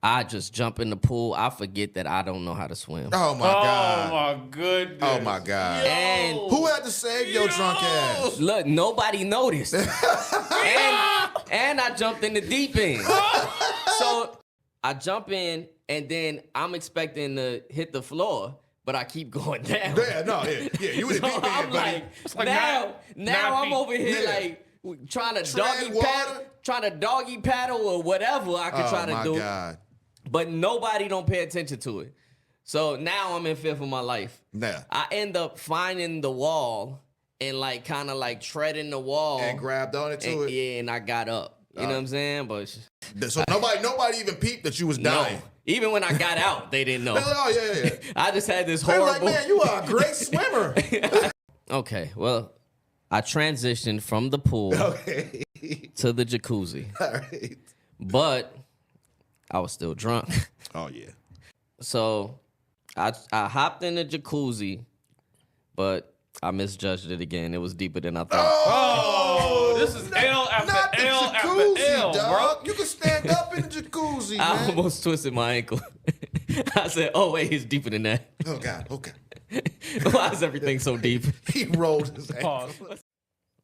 I just jump in the pool. I forget that I don't know how to swim. Oh my God. Oh my goodness. Oh my God. And Who had to save your drunk ass? look, nobody noticed. and I jumped in the deep end. So I jump in, and then I'm expecting to hit the floor, but I keep going down. Yeah, you would So have beat I'm buddy. like, now I'm over here Yeah. like trying to Tread water. doggy paddle or whatever I could try to do. Oh my God. But nobody don't pay attention to it. So now I'm in fear for my life. Yeah. I end up finding the wall and like kind of like treading the wall. And grabbed on it to and, it. Yeah, and I got up. You know what I'm saying? But So nobody even peeped that you was dying. no. Even when I got out, they didn't know. Oh yeah. I just had this They're horrible. like, man, you are a great swimmer. Okay, well, I transitioned from the pool Okay. to the jacuzzi, All right. but I was still drunk. Oh yeah. So I hopped in the jacuzzi, but I misjudged it again. It was deeper than I thought. Oh, this is L Not after the L jacuzzi, after L, bro. dog. You can stand up in the jacuzzi, I man. almost twisted my ankle. I said, "Oh wait, it's deeper than that." Oh God. Okay. Why is everything so deep? He rolled his ankle. Pause.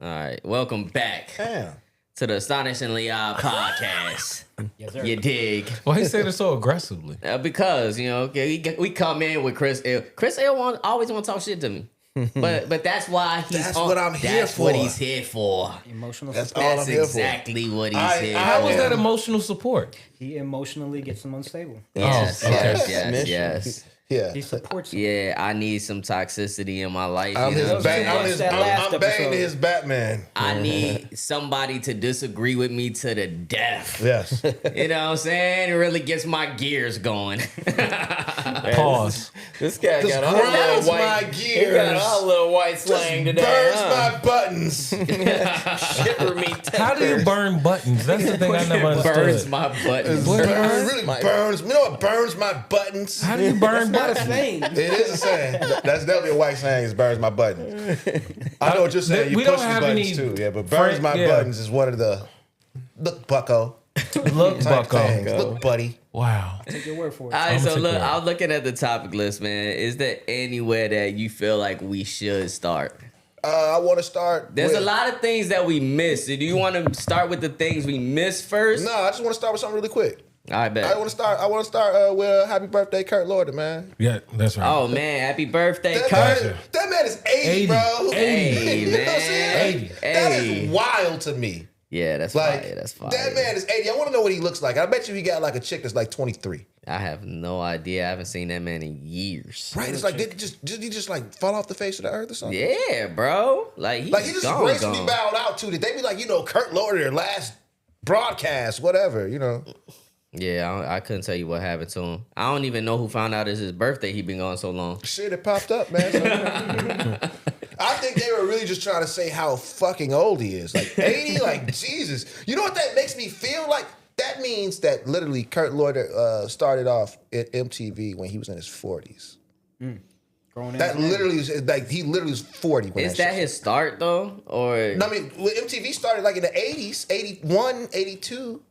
All right, welcome back Damn. to the Astonishingly podcast. Yes, sir. You dig? Why he said it so aggressively? Because okay, we come in with Chris L. Chris L. always want to talk shit to me, but that's why he's. That's what I'm here That's what for. he's here for. Emotional That's support. all That's I'm here exactly what he's here How for. was that emotional support? He emotionally gets him unstable. Yes, Oh, okay. yes. Yeah. He supports him. Yeah, I need some toxicity in my life. I'm you know his what I'm saying? bat. That last I'm banging episode. his Batman. I need somebody to disagree with me to the death. Yes. You know what I'm saying? It really gets my gears going. Pause. This guy Just got all grinds the my white. He got gears. all little white slang Just today. burns huh? my buttons. Shiver me. How do you burn buttons? That's the thing I never Burns understood. my buttons. What? It really burns. You know what burns my buttons? How do you burn Not a buttons? thing. It is a saying. That's definitely a white saying. Is burns my buttons. I know what you're saying. You We push don't your have buttons any too. Yeah, but burns my yeah. buttons is one of the look bucko Look, type Bucko. things. Look, buddy. Wow. Take your word for it. All right, I'ma so take look, that. I was looking at the topic list, man. Is there anywhere that you feel like we should start? I want to start. There's with, a lot of things that we missed. Do you want to start with the things we missed first? No, I just want to start with something really quick. I bet. I want to start with happy birthday, Kurt Lorder, man. Yeah, that's right. Oh man, happy birthday, That Kurt. man is 80, bro. 80. Hey, You know what I'm saying? 80. That Hey. is wild to me. Yeah, that's Like, fire. That's fire. that man is 80. I want to know what he looks like. I bet you he got like a chick that's like 23. I have no idea. I haven't seen that man in years. Right? It's like, did he just like fall off the face of the earth or something? Yeah, bro. Like he's Like he just gone, gracefully gone. bowed out to. Did they be like, Kurt Lorder, last broadcast, whatever, Yeah, I couldn't tell you what happened to him. I don't even know who found out it's his birthday. He been gone so long. Shit, it popped up, man. So, I think they were really just trying to say how fucking old he is. Like 80, like Jesus. You know what that makes me feel like? That means that literally Kurt Lorder started off at MTV when he was in his 40s. Grown That ass man. literally is like he literally was 40 when Is that shit- his start though, or No, I mean, MTV started like in the 80s, 81, 82.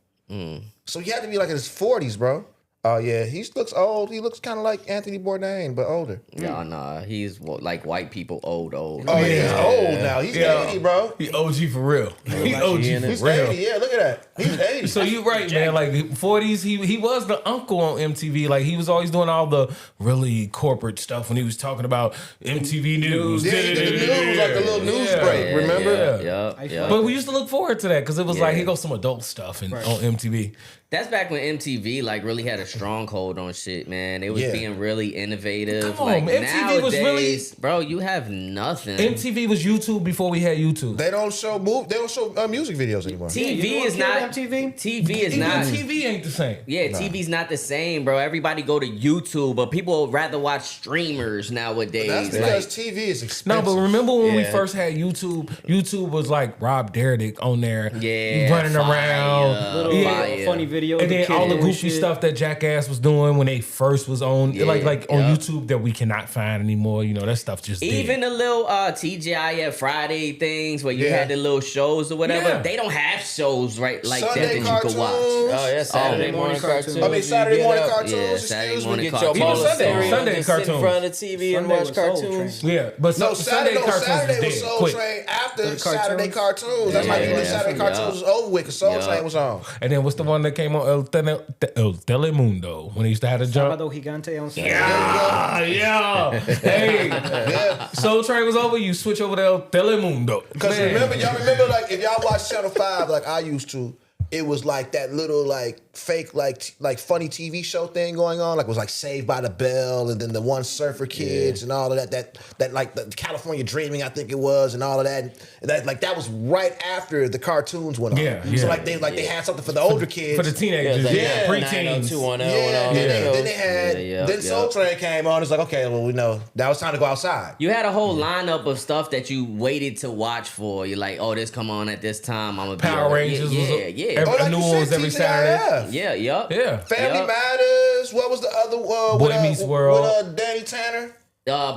So he had to be like in his 40s, bro. Oh, yeah. He looks old. He looks kind of like Anthony Bourdain, but older. nah? He's like white people, old. Oh, yeah. He's old now. He's 80, bro. He OG for real. He like OG he in for it. He's real. 80. Yeah, look at that. He's 80. So you right, man. Like 40s, he was the uncle on MTV. Like he was always doing all the really corporate stuff when he was talking about MTV News. Yeah, he did the news, like a little news break, remember? Yeah. But we used to look forward to that because it was like Yeah. he goes some adult stuff on MTV. That's back when MTV like really had a stronghold on shit, man. It was Yeah. being really innovative. Come on, like man. MTV was nowadays, bro, you have nothing. MTV was YouTube before we had YouTube. They don't show music videos anymore. TV is not MTV. TV is Even not. TV ain't the same. Yeah, TV's not the same, bro. Everybody go to YouTube, but people would rather watch streamers nowadays. That's Like, because TV is No, expensive. but remember when we Yeah. first had YouTube? YouTube was like Rob Dyrdek on there, Yeah, running fire. around, Little Fire. funny video. and then all the kid goofy shit. stuff that Jack Jackass was doing when they first was on, Yeah, like on yeah. YouTube that we cannot find anymore. You know, that stuff just Even dead. the little TGIF Friday things where you Yeah. had the little shows or whatever, Yeah. they don't have shows right like Sunday that you cartoons. could watch. Oh yeah, Saturday morning cartoons. I mean, Saturday You morning get up, cartoons. Yeah, excuse Saturday me. morning Get your cartoons. bowl Even of Sunday- cereal, Sunday just sit in cartoons. front of the TV and Sunday watch was Soul cartoons. Train. Yeah, but No, Sunday cartoons Saturday was was dead Soul quick. Train after The Saturday cartoons? cartoons. That's like you knew Yeah. Saturday Yeah. cartoons was over with because Soul Yeah. Train was on. And then what's the one that came on El Telemundo when they used to have the jump? Sábado Gigante on Saturday. Yeah. Hey, Yeah. Soul Train was over. You switch over to El Telemundo. Because Man. y'all remember, like, if y'all watch Channel 5, like I used to, it was like that little, like, fake, like funny TV show thing going on. Like, it was like Saved by the Bell and then the One Surfer Kids and all of that like, the California Dreaming, I think it was, and all of that. And that was right after the cartoons went on. Yeah, So, yeah. like, they had something for the older kids. for the teenagers, like yeah, preteens. 90210 yeah, and all then, that. then they had, Yeah, then Soul Train came on. It's like, okay, well, we know now it's time to go outside. You had a whole lineup of stuff that you waited to watch for. You're like, oh, this come on at this time. I'm gonna Power Rangers Yeah, was yeah. every, like new you one was said, every TGIF. Saturday. Yeah, yup. Yeah. Family Yup. Matters. What was the other Boy Meets World. With Danny Tanner?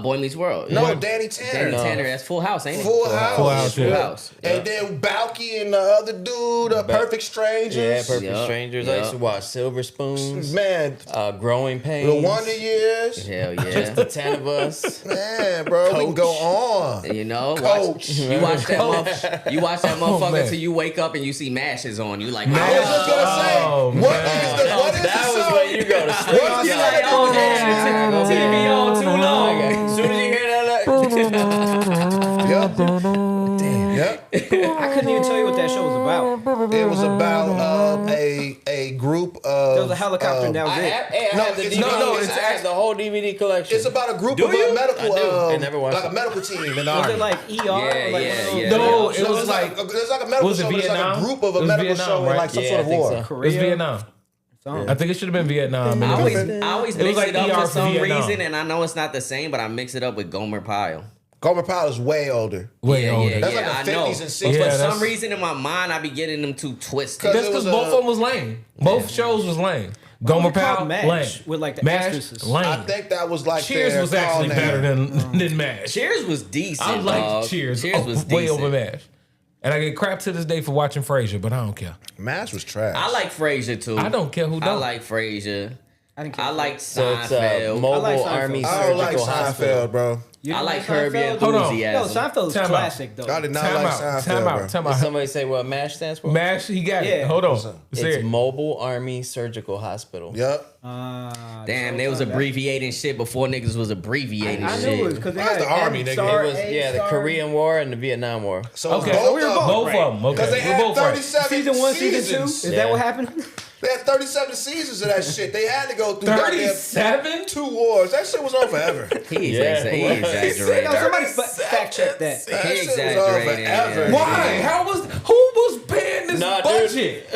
Boy Meets World. No, Yeah. Danny Tanner. Danny Tanner, that's Full House, ain't it? Full House. Full House, Full yeah. House. And then Balky and the other dude, Perfect Strangers. Yeah, Perfect Yup, Strangers. I used to yup. watch Silver Spoons, Man, Growing Pains, the Wonder Years. Hell Just yeah. the 10 of us. Man, bro, we can go on. You know, Coach. you watch that motherfucker man. till you wake up and you see mashes on you. Like, I was just gonna say, Oh, what man. is That the was song? when you go to sleep. What's the you're like, song? oh, damn, TV on too long. As soon as you hear that, Yep. Yep. I couldn't even tell you what that show was about. It was about a group of. There was a helicopter and that was I it. have the it's- DVD. no, I have the whole DVD collection. It's about a group Do of you? medical, I do. I never watched like a it. medical team in the Was army. it like ER? Yeah, or like yeah, one of those- yeah. No, it So was it's like there's like a medical was it show, but it's like a Vietnam? group of It a was medical Vietnam, show in right? like some Yeah, sort of I think war. so. it was Korea. Vietnam. Something. I think it should have been Vietnam. I always It was mix like it up ER for for some Vietnam. reason, and I know it's not the same, but I mix it up with Gomer Pyle. Gomer Pyle is way older. Way older. That's like the I know. 50s and But 60s. for Yeah, some that's- reason in my mind, I be getting them too twisted. Cause That's it because was both a- of them was lame. Both shows was lame. Gomer was it called? Pyle, MASH, lame. with, like, the MASH, asterisks. lame. I think that was like Cheers their was actually call better name. than MASH. Cheers was decent. I like dog. Cheers. Cheers was way decent. over MASH. And I get crap to this day for watching Frasier, but I don't care. Mash was trash. I like Frasier too. I don't care who I don't. like Frasier. I didn't care. I like So it's Seinfeld. Mobile I like Seinfeld. Army I don't like Surgical Hospital. Seinfeld, bro. You I didn't like Curb Your Seinfeld? Hold on. No, Enthusiasm. Seinfeld's Time out. classic though. I did not Time like out. Seinfeld, Time bro. out. Time Did out. somebody say what MASH stands for? MASH, he got Yeah. it. Hold on. What's up? Say It's it. Mobile Army Surgical Hospital. Yep. Damn, they was abbreviating shit before niggas was abbreviating I shit. knew it was because they That's had the army, nigga. MSAR, It was the ASAR. Korean War and the Vietnam War. So Okay, both we were of them. both of them. Okay, Because they we're had both right. 37 Season 1, season 2? seasons. Is Yeah. that what happened? They had 37 seasons of that shit. They had to go through 37? goddamn 2 wars. That shit was on forever. He Yeah. exaggerated. No, somebody fact check that. That shit was on exaggerated, forever. yeah. Why? Who was paying this Nah, dude. budget?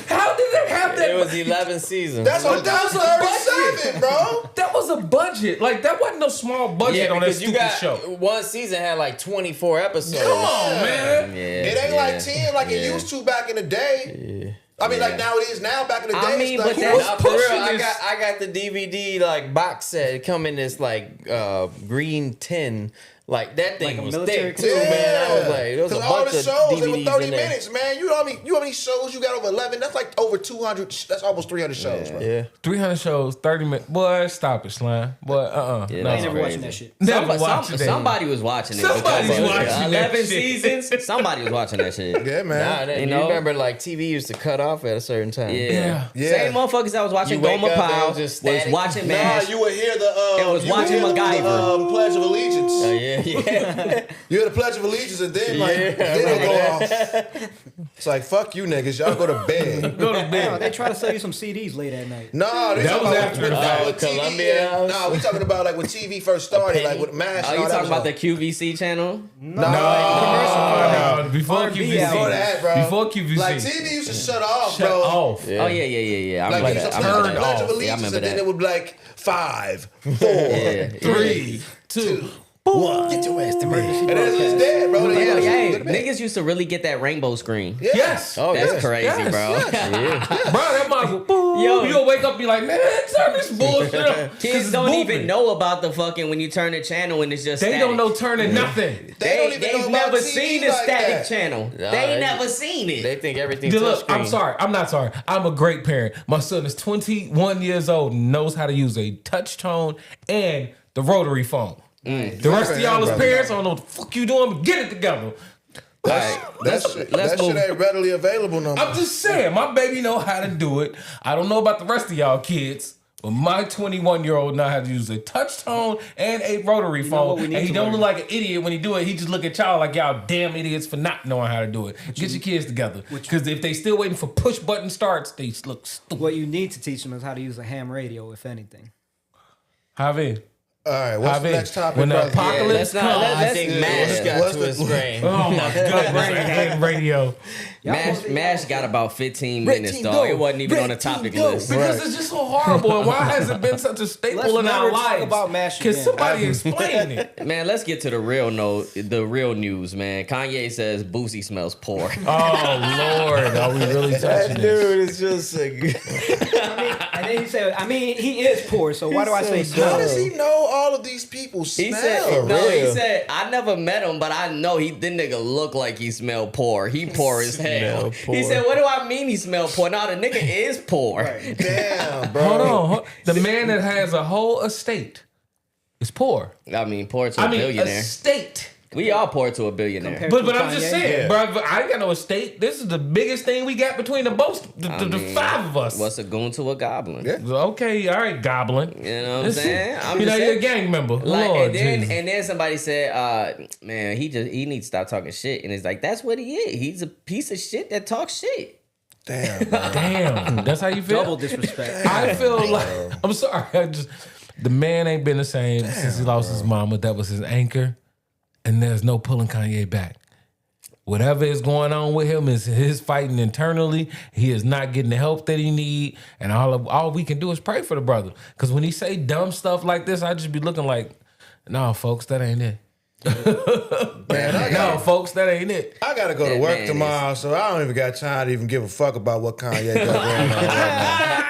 How did they have that? It was 11 seasons. That's what that was That was 37, bro. That was a budget. Like that wasn't no small budget yeah, on that because you stupid got show. one season had like 24 episodes. Come on, man. Yeah, It ain't like 10 like it used to back in the day. I mean, like now it is now. Back in the day, I mean, it's like, but who that's- was Nah, for real, pushing this? I got the DVD like box set. It come in this like green tin. Like that thing Like a was military thick too, man. I was like, there was a 'Cause all bunch the of shows, they were DVDs 30 in there. minutes, man. You know how many shows you got over 11? That's like over 200. That's almost 300 shows, bro. Yeah. 300 shows, 30 minutes. Boy, stop it, Slime. Boy, Yeah, no. I ain't that's never crazy. watching that shit. Never watching that. Somebody was watching it. Somebody's because watching that 11 shit. seasons. Somebody was watching that shit. Yeah, Nah, man. that, You you know? remember like TV used to cut off at a certain time. Yeah. Yeah. Same motherfuckers that was watching You wake Gomer up, they Pyle was just was static. watching Nah, MASH. you would hear the. It was you would watching hear the, MacGyver. Pledge of Allegiance. Oh, yeah, yeah. You hear the Pledge of Allegiance, and then like Yeah, then it'll go off. It's like fuck you niggas, y'all go to bed. Go to No, bed. they try to sell you some CDs late at night. No, they That talking was about after when, the fact. when TV. Columbia House? No, we talking about like when TV first started, like with MASH. Oh, and you all that talking was about on. the QVC channel? No, No, before R&B QVC. album. before that, bro. Before QVC. Like TV used to shut off, Shut bro. off. Yeah. Oh yeah. I Like remember you used that. to I play remember the that. Pledge of Yeah, I Allegiance, remember and then that. it would be like 5, 4, Yeah. 3, 2, Boom. Get your ass to me. And then it's dead, bro. Yeah, Yeah, niggas used to really get that rainbow screen. Yes. Oh, That's yes. crazy, Yes, bro. yes. Bro, that motherfucker, boom. Yo. You gonna wake up and be like, man, turn this bullshit up. 'Cause Kids it's don't moving. even know about the fucking when you turn the channel and it's just They static. don't know turning nothing. They don't even know They've about never TV seen a like static that. channel. Nah, they they- never seen it. They think everything's Dude, look, touchscreen. I'm sorry. I'm not sorry. I'm a great parent. My son is 21 years old and knows how to use a touch tone and the rotary phone. The rest of y'all as parents, I don't know what the fuck you doing, but get it together. That shit ain't readily available no more. I'm just saying, my baby know how to do it. I don't know about the rest of y'all kids, but my 21-year-old know how to use a touch tone and a rotary know phone. what we need And he to don't learn? look like an idiot when he do it. He just look at y'all like y'all damn idiots for not knowing how to do it. Get your kids together. Because if they still waiting for push button starts, they look stupid. What you need to teach them is how to use a ham radio, if anything. Javi. All right, what's the Javi, next topic, when the brother? apocalypse let's not- comes, I think Mash got What's to the- his brain. oh my goodness, radio. Mash got about 15 minutes, team, dog. go. It wasn't even Red on the team, topic go. list. Because it's just so horrible. And why has it been such a staple Let's in our never talk lives? about MASH Can again. somebody explain it? Man, let's get to the real news, man. Kanye says Boosie smells poor. Oh Lord, are we really touching That this? dude is just And then he said, I mean, he is poor, so why do I say How smell? does he know all of these people smell? He said, no, he real. said, I never met him, but I know the nigga look like he smell poor. He poor as hell. Smell He poor. said, what do I mean he smell poor? No, the nigga is poor. Damn, bro. Hold on, the man that has a whole estate is poor. I mean, poor to a I mean, billionaire. estate. We all poor to a billionaire. Compared But to I'm just Kanye? saying, Yeah. bro. I ain't got no estate. This is the biggest thing we got between the both, the mean, five of us. What's a goon to a goblin? Yeah. Okay, all right, Goblin. You know what I'm saying? I'm you know, just you're a saying. gang member. Like, Lord and Jesus. then somebody said, man, he needs to stop talking shit. And it's like, that's what he is. He's a piece of shit that talks shit. Damn, bro. Damn, that's how you feel. Double disrespect. I feel like I'm sorry. The man ain't been the same since he lost his mama. That was his anchor, and there's no pulling Kanye back. Whatever is going on with him is his fighting internally. He is not getting the help that he need, and all we can do is pray for the brother. Because when he say dumb stuff like this, I just be looking like, no, folks, that ain't it. Man, No, folks, that ain't it. I gotta go to That work man tomorrow, so I don't even got time to even give a fuck about what Kanye got going on right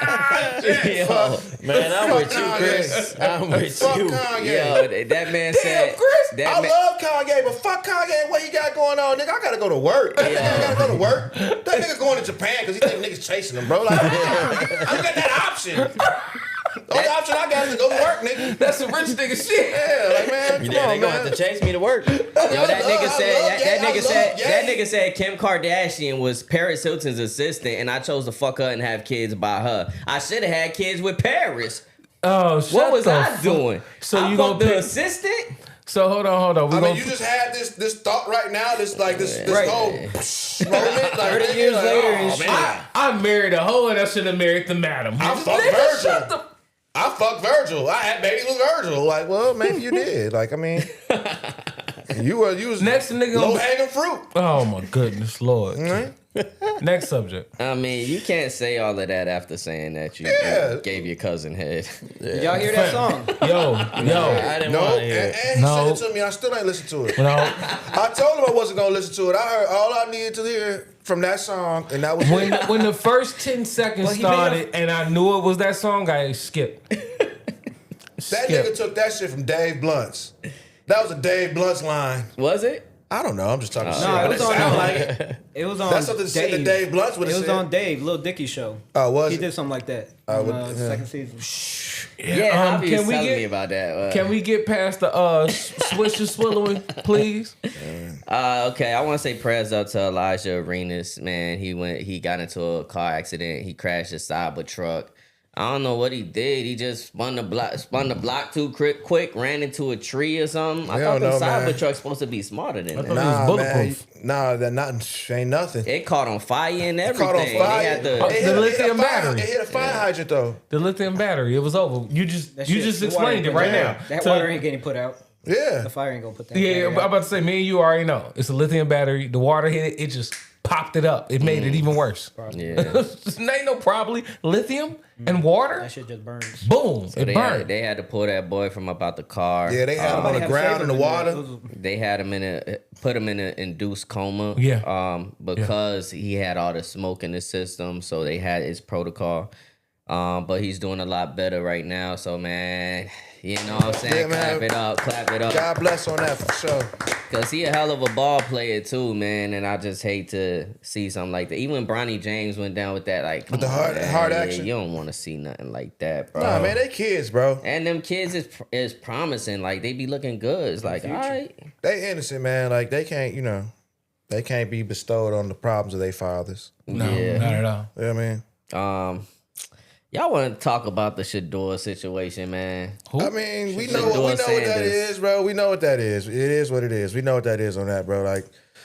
Yo, Man, I'm with you, Kanye. Chris. I'm with Fuck you. Kanye. yo, that man Damn, said, Chris, that I man- love Kanye, but fuck Kanye and what he got going on, nigga. I gotta go to work. That nigga gotta go to work. That nigga going to Japan because he think niggas chasing him, bro. Like, I don't got that option. The only option I got is to go to work, nigga. That's some rich nigga shit. Yeah, like, man, come Yeah, on, they gonna man. have to chase me to work. Yo, that nigga said that nigga nigga said Kim Kardashian was Paris Hilton's assistant, and I chose to fuck her and have kids by her. I should have had kids with Paris. Oh, What was the I fuck- doing? So I you fucked gonna the pick? assistant? So hold on. We I gonna mean, you just had this thought right now, this Right. whole moment. Like, 30 years like, later oh, and shit. man. I married a hoe and I should have married the madam. I fucked Nigga, shut Virgil. I fucked Virgil. I had babies with Virgil. Like, well, maybe you did. Like, I mean, you was Next nigga low gonna- hanging fruit. Oh my goodness, Lord. Right? Next subject. I mean, you can't say all of that after saying that you Yeah. gave your cousin head. Did y'all hear that song? Yo. I didn't No, want to and, hear it. and he No. sent it to me. I still ain't listened to it. No. I told him I wasn't gonna listen to it. I heard all I needed to hear from that song, and that was When it. when the first 10 seconds Well, he made a- started and I knew it was that song, I skipped. That nigga took that shit from Dave Blunt's. That was a Dave Blunt's line. Was it? I don't know. I'm just talking shit. No, it but was it on. sound No, like it. it was on. That's something shit that Dave Blunt's would It have was said. on Dave, Lil Dicky show. Oh, was He it? did something like that. On yeah. second season. Yeah, Javi can was we telling get- me about that. Can we get past the swish and swallowing, please? Okay, I want to say prayers up to Elijah Arenas. Man, he got into a car accident. He crashed his Cyber truck. I don't know what he did. He just spun the block too quick, ran into a tree or something. I Hell thought the no, Cyber man. truck's supposed to be smarter than thought that. it was Nah, man. bulletproof. Nah, that nothing. Ain't nothing. It caught on fire and everything. Caught on fire. They had Oh, the, It hit the a lithium fire- battery. It hit a fire hydrant though. The lithium battery. It was over. You just That shit- the water explained it ain't right put now. out. That So- water ain't getting put out. Yeah. The fire ain't gonna put that. Yeah, battery I'm out. about to say, me and you already know. It's a lithium battery. The water hit it. It just popped it up. It made it even worse. Yeah. Ain't no probably lithium and water. That shit just burns. Boom, So it they burned. they had to pull that boy from up out the car. Yeah, they had him on the Had ground in the saved him water. They had him put him in an induced coma. Yeah. Because he had all the smoke in the system, so they had his protocol. But he's doing a lot better right now. So man, you know what I'm saying? Yeah, man. Clap it up. God bless on that for sure. Cause he a hell of a ball player too, man. And I just hate to see something like that. Even when Bronny James went down with that, like With the come on, hard man. action? You don't want to see nothing like that, bro. Nah, man, they kids, bro. And them kids is promising. Like they be looking good. It's like, all right. They innocent, man. Like they can't, they can't be bestowed on the problems of their fathers. No, Yeah. not at all. You know what I mean? Y'all want to talk about the Shador situation, man? I mean, we know Shador what that Sanders. is, bro. We know what that is. It is what it is. We know what that is on that, bro. Like,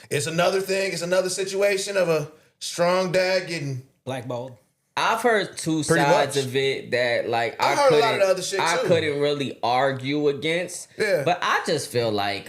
it's another thing. It's another situation of a strong dad getting. Blackballed. I've heard two Pretty sides much. of it that like I heard a lot of the other shit, I too. couldn't really argue against. Yeah. But I just feel like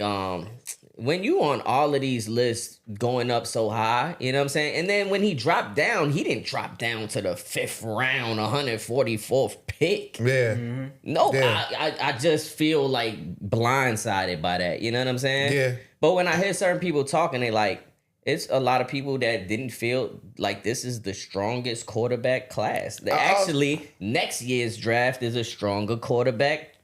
when you on all of these lists going up so high, you know what I'm saying? And then when he dropped down, he didn't drop down to the 5th round, 144th pick. Yeah. No, Yeah. I just feel like blindsided by that. You know what I'm saying? Yeah. But when I hear certain people talking, they like, it's a lot of people that didn't feel like this is the strongest quarterback class. Actually, next year's draft is a stronger quarterback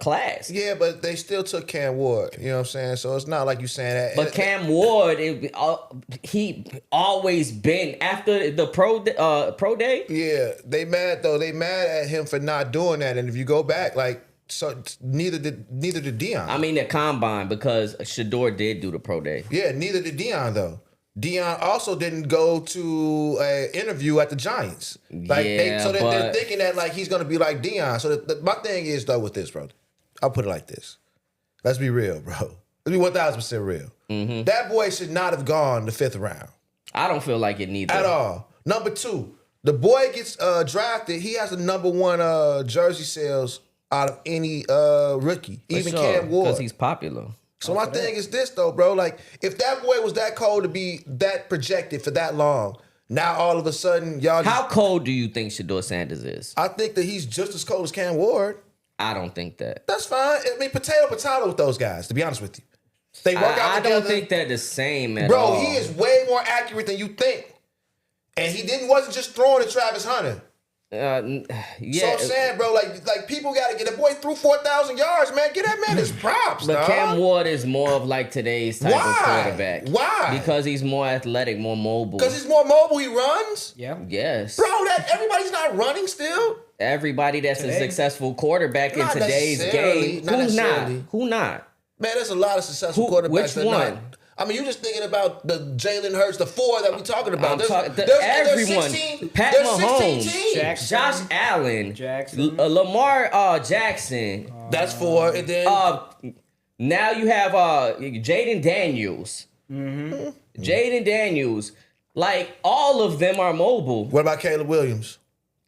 class. Yeah, but they still took Cam Ward. You know what I'm saying? So it's not like you saying that. But Cam Ward, he always been after the pro day. Yeah, they mad though. They mad at him for not doing that. And if you go back, like, so neither did Deion. I mean the combine because Shador did do the pro day. Yeah, neither did Deion though. Deion also didn't go to an interview at the Giants. Like Yeah, they're but- thinking that like he's gonna be like Deion. So my thing is though with this, bro. I'll put it like this. Let's be real, bro. Let's be 1,000% real. Mm-hmm. That boy should not have gone the 5th round I don't feel like it neither. at all. Number 2, the boy gets drafted. He has the number 1 jersey sales out of any rookie, even Cam Ward. because he's popular. So my thing is this though, bro. Like, if that boy was that cold to be that projected for that long, now all of a sudden y'all. How cold do you think Shador Sanders is? I think that he's just as cold as Cam Ward. I don't think that. That's fine. I mean, potato with those guys. To be honest with you, they work out I together. don't think they're the same at Bro, all. he is way more accurate than you think, and he wasn't just throwing at Travis Hunter. Yeah. So I'm saying, bro, like people gotta get the boy through 4,000 yards, man. Get that man his props, But dog. Cam Ward is more of like today's type of Why? quarterback. Why? Because he's more athletic, more mobile. Because he's more mobile, he runs. Yeah. Yes. Bro, that everybody's not running still. Everybody that's a Today? successful quarterback in Not today's necessarily, game. not Who's not? necessarily. Who not? Man, there's a lot of successful Who- quarterbacks. which that one? Not. I mean, you just thinking about the Jalen Hurts, the 4 that we talking about. Everyone. Pat there's Mahomes, 16 teams. Jackson. Josh Allen, Jackson. Lamar Jackson. That's 4, and then Now you have Jaden Daniels. Mm-hmm. Jaden Daniels. Like, all of them are mobile. what about Caleb Williams?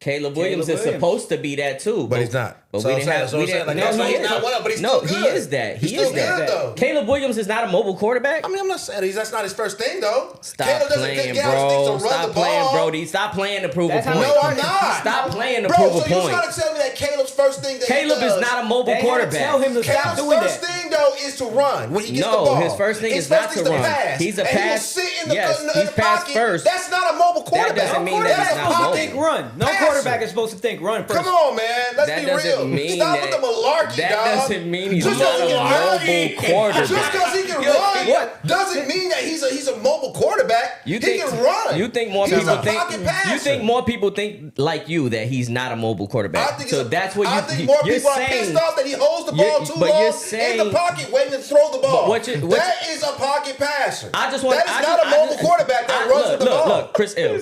Caleb Williams is Williams. supposed to be that too. But he's not. But So we I'm didn't saying- have. so We I'm saying, didn't. like, No, that's why he he's is. not one up, but he's No, still he good. is that. He's He still is that. good, though. Caleb Williams is not a mobile quarterback. I mean, I'm not saying that's not his first thing, though. Stop Caleb doesn't playing, get out of things bro. to run Stop the playing, ball. Brody. Stop playing to prove a That's how point. No, I'm not. Stop playing to Bro, prove so a you point. trying to tell me that Caleb's first thing that Caleb he does, is not a mobile They had to quarterback. tell him to stop Caleb's doing first that. thing though is to run when he gets the No, ball. his first thing is not to run. Pass. He's a and He will pass- sit in the, yes, in the he's pass pocket. first. That's not a mobile quarterback. doesn't mean that That's he's a not Supposed to pocket think run. No passer. quarterback is supposed to think run first. Come on, man. Let's That be doesn't real. mean Stop that. with the malarkey, That dog. doesn't mean he's Just not a 'cause he can run, mobile quarterback. Just because he can run What? doesn't mean that he's a mobile quarterback. You he think can run. You think more He's people a think pocket passer. you think more people think like you that he's not a mobile quarterback. I think So that's what you I think more you're people are saying. pissed off that he holds the ball too but long you're saying- in the pocket waiting to throw the ball. But what you- that is a pocket passer. I just want. That is I not just, a mobile I just- quarterback that runs with the ball. Look, Chris Ill.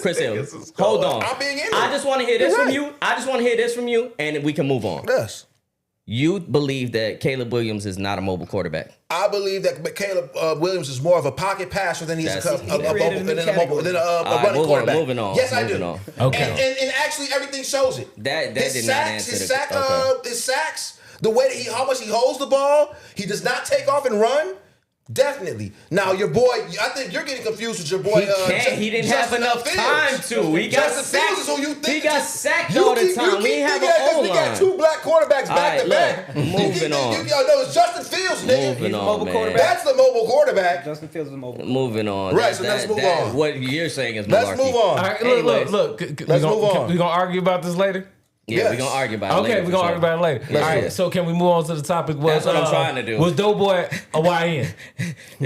Hold on. I'm being in I it. just want to hear this You're from right. you. I just want to hear this from you, and we can move on. Yes. You believe that Caleb Williams is not a mobile quarterback. I believe that Caleb Williams is more of a pocket passer than he's a That's- he created a new category. All right, running quarterback. moving on. Yes, I Moving do. on. Okay. And actually, everything shows it. That his did not sacks, answer his the sack, okay. his sacks, the way that how much he holds the ball, he does not take off and run. Definitely. Now your boy, I think you're getting confused with your boy. He didn't have enough time to. He got sacked. He got sacked all the time. We have an O-line. We got 2 black quarterbacks back to back. Moving on. No, it's Justin Fields, nigga. Moving on, mobile man. quarterback. That's the mobile quarterback. Justin Fields is a mobile. Moving on. Right, so let's move on. What you're saying is Let's malarkey. move on. All right, Anyways. look. Let's move on. We gonna argue about this later. Yeah, Yes. we're gonna argue about it later. Okay, we're gonna argue about it later. Let's All do right, it. so can we move on to the topic? That's what I'm trying to do. Was Doughboy a YN?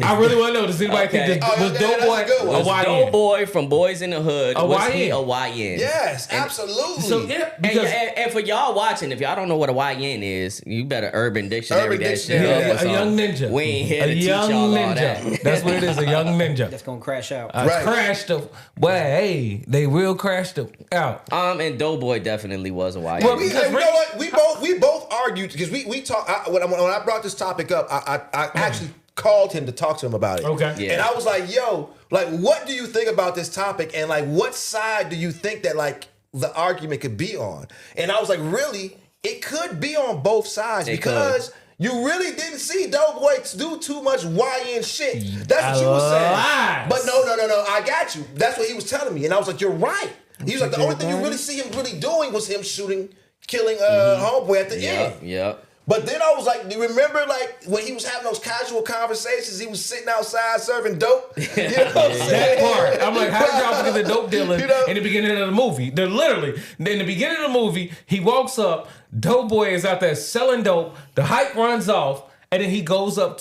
I really want to know. Does anybody Okay. think that Oh, was that's a good Doughboy one. a Was YN? Doughboy from Boys in the Hood, A was he YN? a YN? Yes, absolutely. So yeah, because And for y'all watching, if y'all don't know what a YN is, you better Urban Dictionary Urban that Dictionary, shit yeah, up or a young something. ninja. We ain't here a to teach young y'all all ninja. that. That's what it is. A young ninja. That's gonna crash out. Right. Crashed them. Boy, hey, they real crashed them out. And Doughboy definitely was a YN. Well, You know what? We both argued because we talked. When I brought this topic up, I actually called him to talk to him about it. Okay. Yeah. And I was like, "Yo, like, what do you think about this topic? And like, what side do you think that like the argument could be on?" And I was like, "Really, it could be on both sides because." You really didn't see Doughboy do too much YN shit. That's what you were saying. Lies. But no, I got you. That's what he was telling me. And I was like, you're right. He was like, the only thing you really see him really doing was him killing Homeboy at the end. Yep. But then I was like, do you remember like when he was having those casual conversations, he was sitting outside serving dope? You know what I'm saying? That part. I'm like, how did y'all forget the dope dealing You know? in the beginning of the movie? They're literally, in the beginning of the movie, he walks up, Doughboy is out there selling dope, the hype runs off, and then he goes up,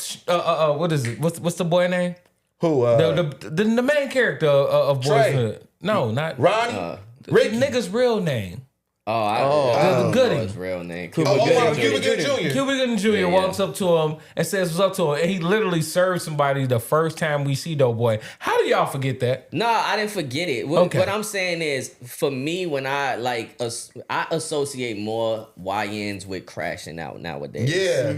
what is it? What's the boy name? Who? The main character of Boys Trey. in the Hood. No, not Ronnie? the Ricky? nigga's real name. I the don't Gooding. know his real name. Cuba Gooding Jr. Cuba Gooding Jr. Yeah, walks up to him and says what's up to him, and he literally serves somebody the first time we see Doughboy. How do y'all forget that? No, I didn't forget it. What, Okay. what I'm saying is, for me, when I I associate more YNs with crashing out nowadays. Yeah.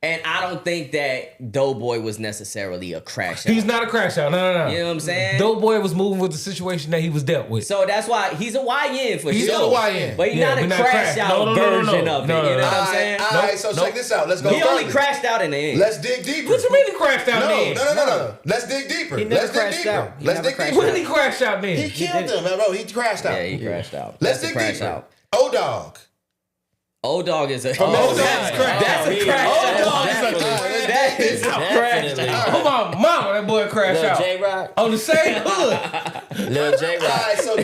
And I don't think that Doughboy was necessarily a crash out. He's not a crash out. No. You know what I'm saying? Doughboy was moving with the situation that he was dealt with. So that's why he's a YN for He's sure. a YN. But he's Yeah, not a but not crash crash. out No, version of it. No, You know what All I'm saying? right, so check this out. Let's go He only further. crashed out in the end. Let's dig deeper. What you mean he crashed out then? No. Let's dig deeper. He never Let's dig crashed deeper. out. He Let's never dig crashed deeper. When did he crash out then? He killed him, bro. He crashed out. Yeah, he crashed out. Let's That's a dig crash deeper. out. O-Dog. O-Dog is a... Oh, that's crash. That's a crash out. That is a crash out. Oh my mama, that boy crashed Lil out. J-Rock. On the same hood. Lil All J-Rock. right, so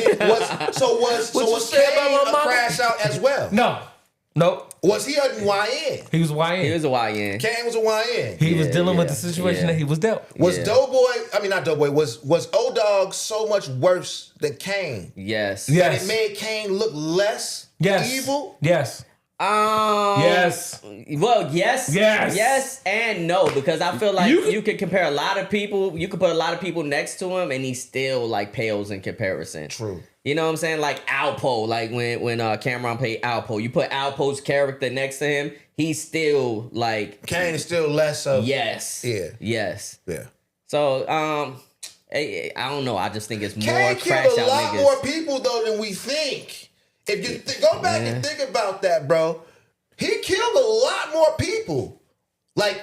was you say about Kane my a mama? crash out as well? No. Nope. Was he a YN? He was YN. He was a YN. Kane was a YN. He was Yeah, dealing with yeah, the situation yeah. that he was dealt. Was Yeah. not Doughboy, was O-Dog so much worse than Kane? Yes. Yeah. That Yes. it made Kane look less Yes. evil? Yes. Yes. Well, yes. Yes. Yes and no, because I feel like You you could compare a lot of people. You could put a lot of people next to him, and he still like pales in comparison. True. You know what I'm saying? Like Alpo, like when Cameron played Alpo, you put Alpo's character next to him, he's still like Kane is still less of... yes, Yeah. yes. Yeah. So I don't know. I just think it's more Kane crash killed a out lot niggas. more people though than we think. If you go back and think about that, bro, he killed a lot more people. Like,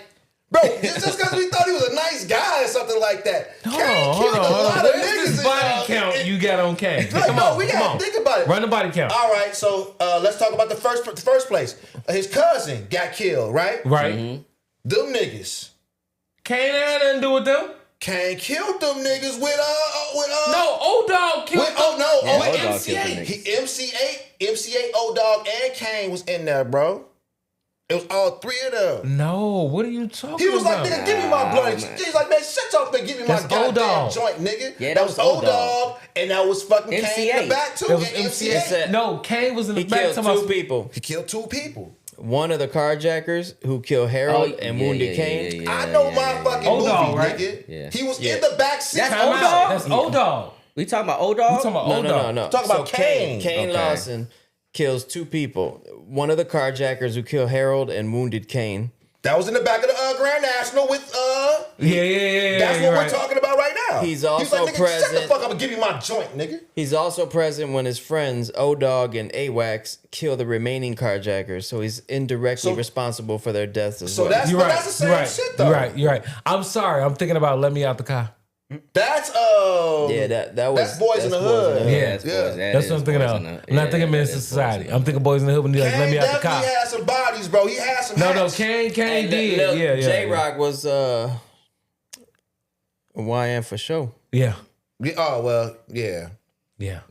bro, just because we thought he was a nice guy or something like that. Hold Kane on, killed hold on, a hold lot on. of Where's niggas. this body count you got on Kane? Like, Come no, on, we come gotta on. think about it. Run the body count. All right, so let's talk about the first place. His cousin got killed, right? Right. Them niggas. Kane had nothing to do with them. Kane killed them niggas with No, O-Dog killed with, oh no, Yeah, with O-Dog killed them MC8. niggas. MC8, O-Dog, and Kane was in there, bro. It was all three of them. No, what are you talking He was like, about? nigga, give me my blunt. man. He's like, man, shut up and give me That's my goddamn O-Dog. joint, nigga. Yeah, that was O-Dog, and that was fucking Kane in MC8. the back, too. That was and MC8. No, Kane was in the He back. killed talking about- two people. He killed two people. One of the carjackers who killed Harold and wounded Kane. I know my fucking O-Dog, movie, right? nigga. Yeah. He was Yeah. in the back seat. That's Time out. O-Dog? That's O-Dog. We talking about We O-Dog? talking about No, O-Dog. no. Talk about Kane. Kane Okay. Lawson kills two people. One of the carjackers who killed Harold and wounded Kane. That was in the back of the Grand National with Yeah. That's what we're talking about right now. He's also like, nigga, present. Shut the fuck up and give me my joint, nigga. He's also present when his friends O-Dog and AWAX kill the remaining carjackers, so he's indirectly responsible for their deaths as well. That's the same shit though. You're right. I'm sorry. I'm thinking about Let Me Out the Car. That's that's Boys in the Hood. Yeah. That's what I'm thinking of. I'm not thinking Menace to Society. I'm thinking Boys in the Hood when he's like, Let Me Out the Car. He had some bodies, bro. He had some hats. Kane did. Yeah. J-Rock was a YN for sure. Yeah. Oh, well, yeah. Yeah.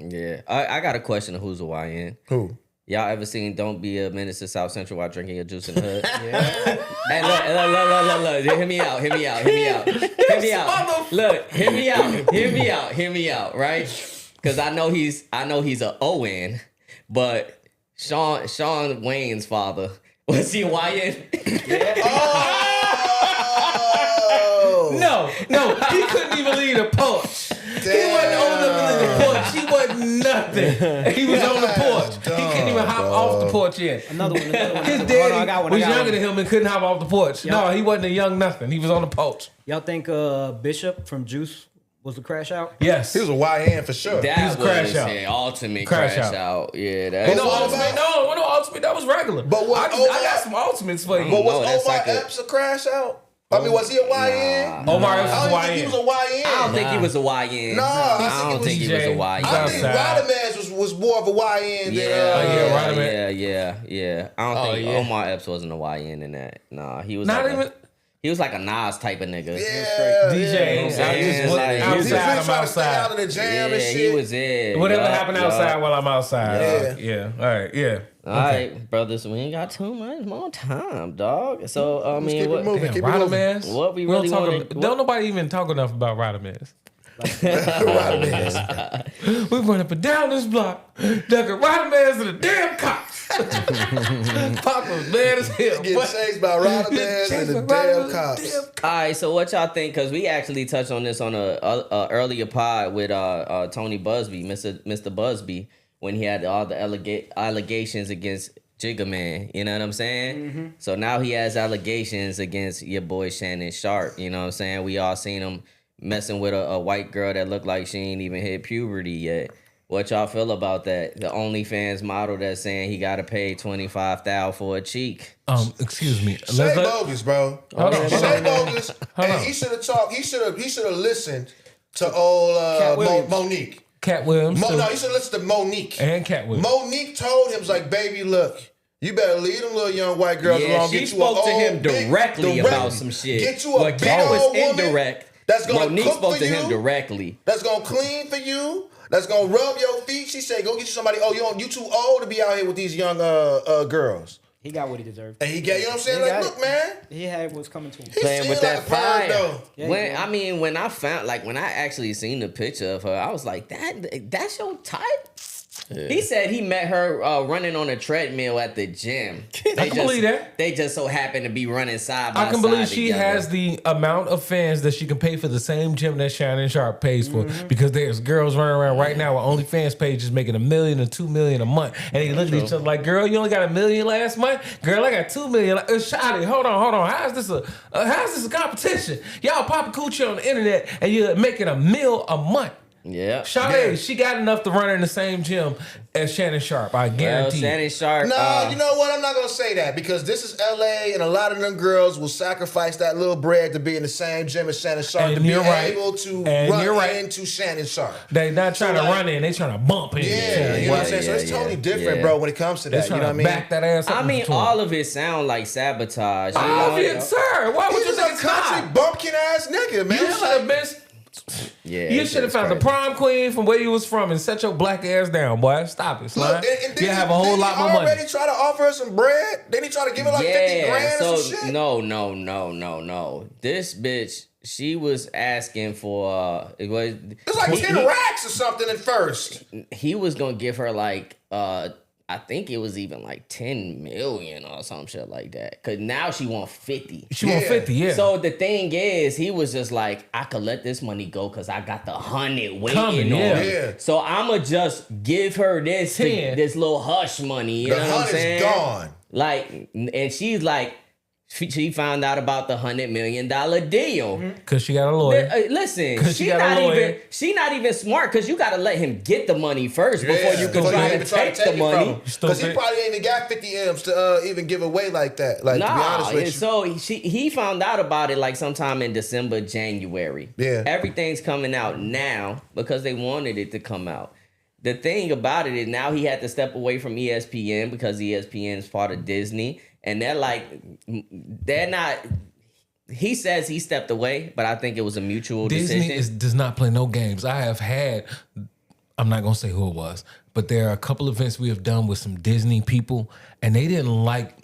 I got a question of who's a YN. Who? Y'all ever seen Don't Be a Menace to South Central while drinking your juice in the hood? Yeah. Hey, look. Hear me out. Look, hear me out, right? Because I know he's a ON, but Sean Wayne's father, was he a YN? No, he couldn't even leave the porch. He wasn't old enough to leave the porch. He wasn't nothing. He was on the porch. He couldn't even hop off the porch yet. Another one. His daddy was younger than him and couldn't hop off the porch. No, he wasn't a young nothing. He was on the porch. Y'all think Bishop from Juice was the crash out? Yes. He was a YN for sure. That He was crash out. Ultimate crash out. Yeah, that No ultimate. That was regular. But what? I got some ultimates for you. But was that's Omar like Epps a crash out? I mean, was he a YN? Omar Epps I don't was think he YN. was a YN. I don't think he was a YN. Nah, I don't think he was a YN. I think outside. Rodamez was more of a YN than Yeah. I don't think Omar Epps wasn't a YN in that. Nah, he was he was like a Nas type of nigga. Yeah, DJ. Yeah, Outside, he was really I'm trying to stay out outside. of the jam Yeah, and shit. he was in. Whatever happened outside while I'm outside. Yeah. All right. Yeah. All right, brothers, we ain't got too much more time, dog. So, I mean, keep it moving. Damn, Keep it moving. Rodamez. What we really want to... Don't nobody even talk enough about Rodamez. Rodamez. We run up and down this block, ducking Rodamez and the damn cops. Pop was mad as hell. Getting chased by Rodamez and the damn cops. All right, so what y'all think? Because we actually touched on this on a earlier pod with Tony Busby, Mr. Busby, when he had all the allegations against Jigga Man. You know what I'm saying? Mm-hmm. So now he has allegations against your boy Shannon Sharp. You know what I'm saying? We all seen him messing with a white girl that looked like she ain't even hit puberty yet. What y'all feel about that? The OnlyFans model that's saying he got to pay $25,000 for a cheek. Excuse me. Shay bogus, bro. Hold on. Shay bogus. And he should have talked. He should have listened to old Monique. Cat Williams. No, he should listen to Monique. And Cat Williams. Monique told him, like, baby, look, you better leave them little young white girls alone. She spoke to him directly about some shit. Get you a big Cat was old woman indirect. that's gonna Monique cook spoke for to you, him directly. that's gonna clean for you, that's gonna rub your feet. She said, go get you somebody. Oh, you too old to be out here with these young girls. He got what he deserved. And he got, you know what I'm saying? He Like, got look, it. man. He had what's coming to him. He Playing with seemed that like a bird, fire. though. Yeah, When I found, like, when I actually seen the picture of her, I was like, that's your type? Yeah. He said he met her running on a treadmill at the gym. I can believe that. They just so happen to be running side by side. I can believe she together. has the amount of fans that she can pay for the same gym that Shannon Sharp pays for. Because there's girls running around right now with OnlyFans pages making $1 million or $2 million a month, and they look at each other like, "Girl, you only got $1 million last month. Girl, I got $2 million. Shawty, hold on. How's this a competition? Y'all popping coochie on the internet and you're making $1 million a month." Yeah. Shawty, she got enough to run her in the same gym as Shannon Sharp. I guarantee. Shannon Sharp. No, you know what? I'm not gonna say that because this is LA, and a lot of them girls will sacrifice that little bread to be in the same gym as Shannon Sharp And to be you're right. able to And run you're right. into Shannon Sharp. They not trying to like- run in, they trying to bump in. Yeah, you know what I'm saying? So it's totally different, bro, when it comes to that. You know what I mean? Back that ass up. I mean, all of it sound like sabotage. You know? Obvious, sir. Why would He's you just think a it's country not? bumpkin ass nigga, man. You should have been. Yeah, You should have found the prom queen from where you was from and set your black ass down, boy. Stop it, slime. Look, and You have a whole lot more money. already try to offer her some bread? Then he try to give her like 50 grand or some shit? No. This bitch, she was asking for It's like 10 racks or something at first. he was gonna give her like I think it was even like 10 million or some shit like that. Cause now she want 50. She want 50, yeah. So the thing is, he was just like, I could let this money go because I got the 100 waiting Coming, on yeah. me. Yeah. So I'ma just give her this 10. this little hush money. You The know what I'm hunt saying? is gone. Like, and she's like, She found out about the $100 million deal. Because she got a lawyer. Listen, 'Cause she got a lawyer. she not even smart because you got to let him get the money first before you can try to take the money. Because he probably ain't even got 50 M's to even give away like that. Like, to be honest with you. So he found out about it like sometime in December, January. Yeah. Everything's coming out now because they wanted it to come out. The thing about it is now he had to step away from ESPN because ESPN is part of Disney. And they're not. He says he stepped away, but I think it was a mutual decision. Disney does not play no games. I have had, I'm not going to say who it was, but there are a couple events we have done with some Disney people, and they didn't like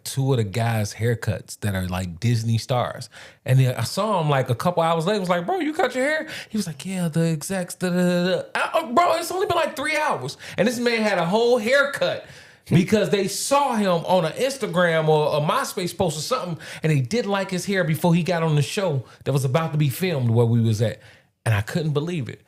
two of the guys' haircuts that are like Disney stars. And then I saw him like a couple hours later. I was like, bro, you cut your hair? He was like, yeah, the execs, bro, it's only been like 3 hours. And this man had a whole haircut. Because they saw him on an Instagram or a MySpace post or something, and they didn't like his hair before he got on the show that was about to be filmed where we was at. And I couldn't believe it.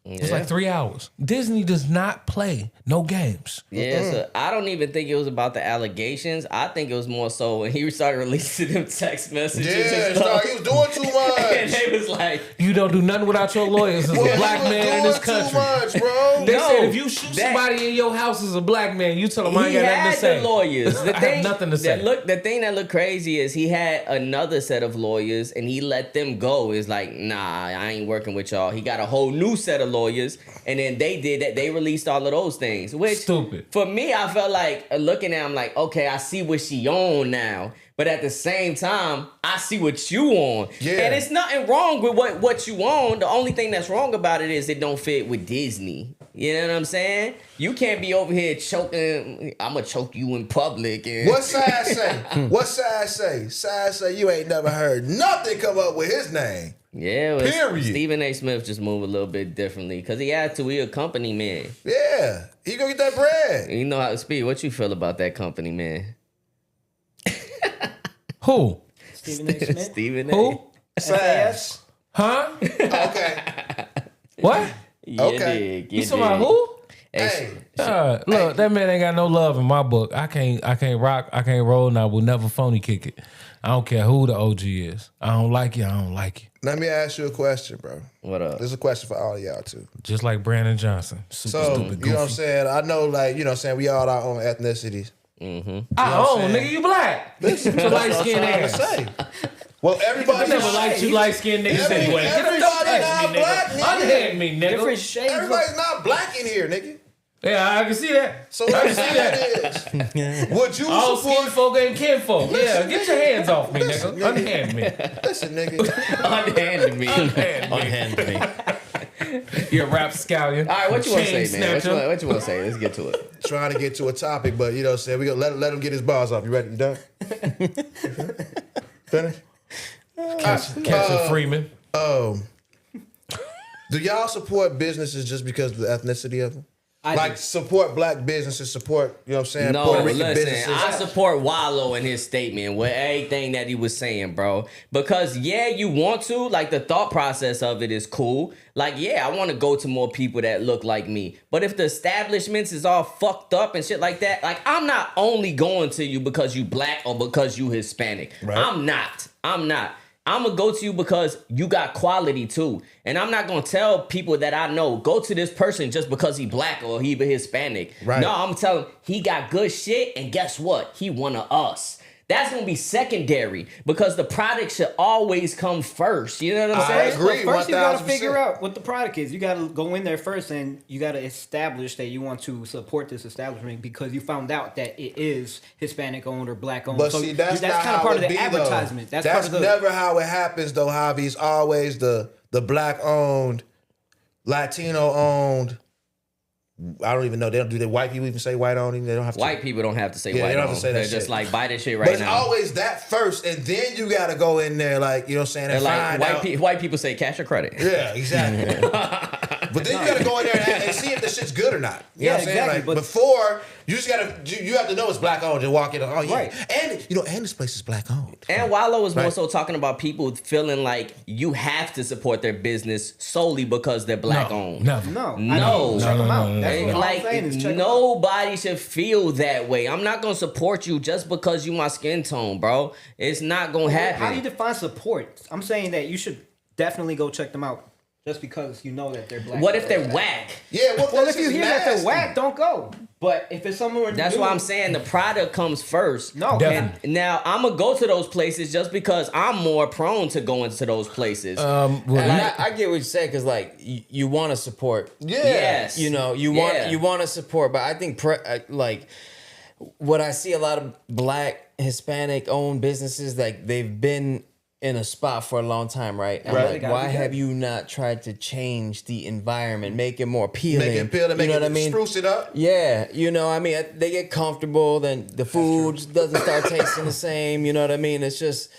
It was like 3 hours. Disney does not play no games. Yeah, so I don't even think it was about the allegations. I think it was more so when he started releasing them text messages. Yeah, and stuff. he was doing too much. And they was like, You don't do nothing without your lawyers as a black man in this country. Too much, bro. They No, said if you shoot somebody in your house as a black man, you tell them I ain't he got nothing to had say. the lawyers. The I thing, have nothing to say. The thing that looked crazy is he had another set of lawyers and he let them go. It's like, nah, I ain't working with y'all. He got a whole new set of lawyers. And then they did that. They released all of those things. Which, Stupid. For me, I felt like looking at him like, okay, I see what she on now. But at the same time, I see what you on. Yeah. And it's nothing wrong with what you on. The only thing that's wrong about it is it don't fit with Disney. You know what I'm saying? You can't be over here choking. I'm going to choke you in public. And What Side say? What Side say? Side say you ain't never heard nothing come up with his name. Yeah, well, Period. Stephen A. Smith just moved a little bit differently because he had to. He a company man. Yeah, he gonna get that bread. You know how to speak. What you feel about that company man? Who? Stephen A. Smith. Stephen A. Who? SAS. Huh? Okay. What? You Okay. dig, You talking about who? Hey. Look, that man ain't got no love in my book. I can't rock, I can't roll, and I will never phony kick it. I don't care who the OG is. I don't like you, I don't like you. Let me ask you a question, bro. What up? This is a question for all of y'all too. Just like Brandon Johnson. Super So, stupid, you goofy. know what I'm saying? I know, like, you know what I'm saying? We all our own ethnicities. Nigga, you black. Listen, you light skinned ass. Say. Well, everybody I never liked you light skinned niggas anyway. Everybody not black, nigga. Unhand me, nigga. Different shades. Everybody's not black in here, nigga. Yeah, I can see that. So what I'm saying is, would you All skin support? folk and kinfolk. Yeah, get your hands off me, nigga. Unhand me. Listen, nigga. Unhanded me. Unhand me. You a rap scallion. All right, what you want to Chain say, man? snatcher. What you want to say? Let's get to it. Trying to get to a topic, but you know what I'm saying? We gonna let him get his bars off. You ready? You done? Finish? Catch Freeman. Do y'all support businesses just because of the ethnicity of them? Like support black businesses, support, you know what I'm saying? No, Puerto Rican listen, businesses. I support Wallow in his statement with everything that he was saying, bro. Because, yeah, you want to, like, the thought process of it is cool. Like, yeah, I want to go to more people that look like me. But if the establishments is all fucked up and shit like that, like, I'm not only going to you because you black or because you Hispanic. Right. I'm not. I'm going to go to you because you got quality too. And I'm not going to tell people that I know, go to this person just because he black or he Hispanic. Right. No, I'm telling him he got good shit, and guess what? He one of us. That's going to be secondary because the product should always come first. You know what I'm saying? agree. But first, you got to 1000%. figure out what the product is. You got to go in there first, and you got to establish that you want to support this establishment because you found out that it is Hispanic owned or black owned. But so see, that's not kind how of part it of the be, advertisement. Though. That's part of the never how it happens, though, Javi. It's always the black owned, Latino owned. I don't even know. They don't do the white people even say white owned. They don't have to. White people don't have to say Yeah, white they don't have on. to say that They're shit. just like, buy this shit But right it's now. always that first, and then you got to go in there, like, you know what I'm saying? They're And like, find out. white people say cash or credit. Yeah, exactly. But then you gotta go in there and see if the shit's good or not. You know what I'm saying? exactly, Like but- before, you just gotta you have to know it's black owned and walk in. Oh yeah, Right. and and this place is black owned. And Wallow was more Right. so talking about people feeling like you have to support their business solely because they're black owned. Never. No, No. check them out. No. That's what Like I'm saying is check 'em out. nobody should feel that way. I'm not gonna support you just because you my skin tone, bro. It's not gonna happen. How do you define support? I'm saying that you should definitely go check them out just because you know that they're black. What if they're whack? Yeah, Well, if you hear that they're whack, don't go. But if it's somewhere That's new, why I'm saying the product comes first. No, Definitely. And now I'm gonna go to those places just because I'm more prone to going to those places. Well, And I get what you say because like you want to support. Yes. You know, you want to support, but I think like what I see a lot of black Hispanic owned businesses, like they've been in a spot for a long time, right? I'm Right. like, They gotta why be good. have you not tried to change the environment, make it more appealing? Make it appealing, make you know it what I mean? spruce it up. Yeah, you know, I mean, they get comfortable, then the food doesn't start tasting the same. You know what I mean? It's just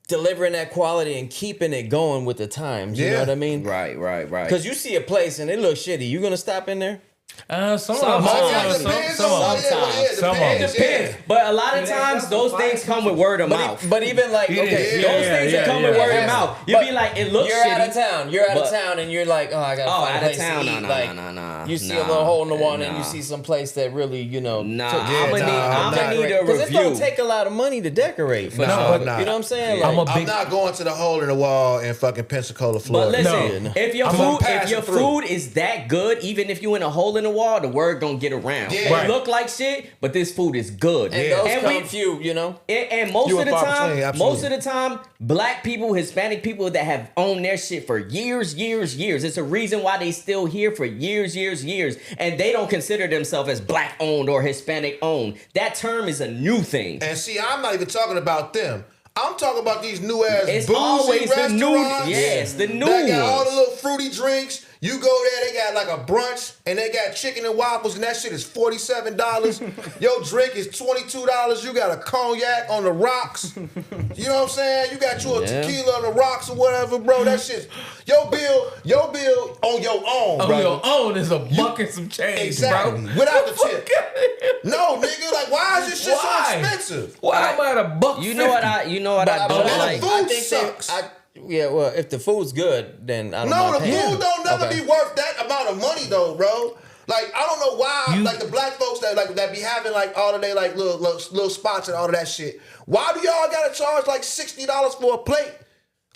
delivering that quality and keeping it going with the times. You know Yeah. what I mean? right. Because you see a place and it looks shitty, you gonna stop in there? Some of Sometimes. them. Depends Some on- of them. yeah, Some of depends, them. yeah. But a lot of Yeah, times that's those the things come with word of mouth. But even like, okay, Yeah. Those things that come with word of mouth. You'll be like, it looks you're shitty. out of town. You're out of but- town, and you're like, oh, I gotta Oh, find a out of place town? to eat. No, like, no. you see a Nah, little hole in the wall, and nah. you see some place that really, you know, Nah, took- I'm gonna need a because it don't review. take a lot of money to decorate. For No, sure. but nah. You know what I'm saying? I'm Like, a I'm big. not going to the hole in the wall in fucking Pensacola, But Florida. listen, No. if your I'm food, gonna if pass your it through. food is that good, even if you in a hole in the wall, the word don't get around. Yeah. It Right. look like shit, but this food is good. and Yeah. those And come we- few, you know. And most You of the and Bob time, Between, absolutely. most of the time, black people, Hispanic people that have owned their shit for years. It's a reason why they still here for years. And they don't consider themselves as black owned or Hispanic owned. That term is a new thing. And see, I'm not even talking about them. I'm talking about these new ass It's bougie always the restaurants. new, yes, the new That got all the ones. little fruity drinks. You go there, they got like a brunch, and they got chicken and waffles, and that shit is $47. Your drink is $22. You got a cognac on the rocks. You know what I'm saying? You got you a Yeah. tequila on the rocks or whatever, bro. That shit's your bill on your own, On bro. your own is a buck and some change, Exactly. bro. Without the tip. No, nigga, like why is this shit Why? so expensive? Why about a buck? You know what I But don't the like. food I think sucks. yeah, well, if the food's good, then I don't No, mind the paying. food don't never Okay. be worth that amount of money though, bro. Like I don't know why, You- like the black folks that be having like all of they like little spots and all of that shit. Why do y'all gotta charge like $60 for a plate?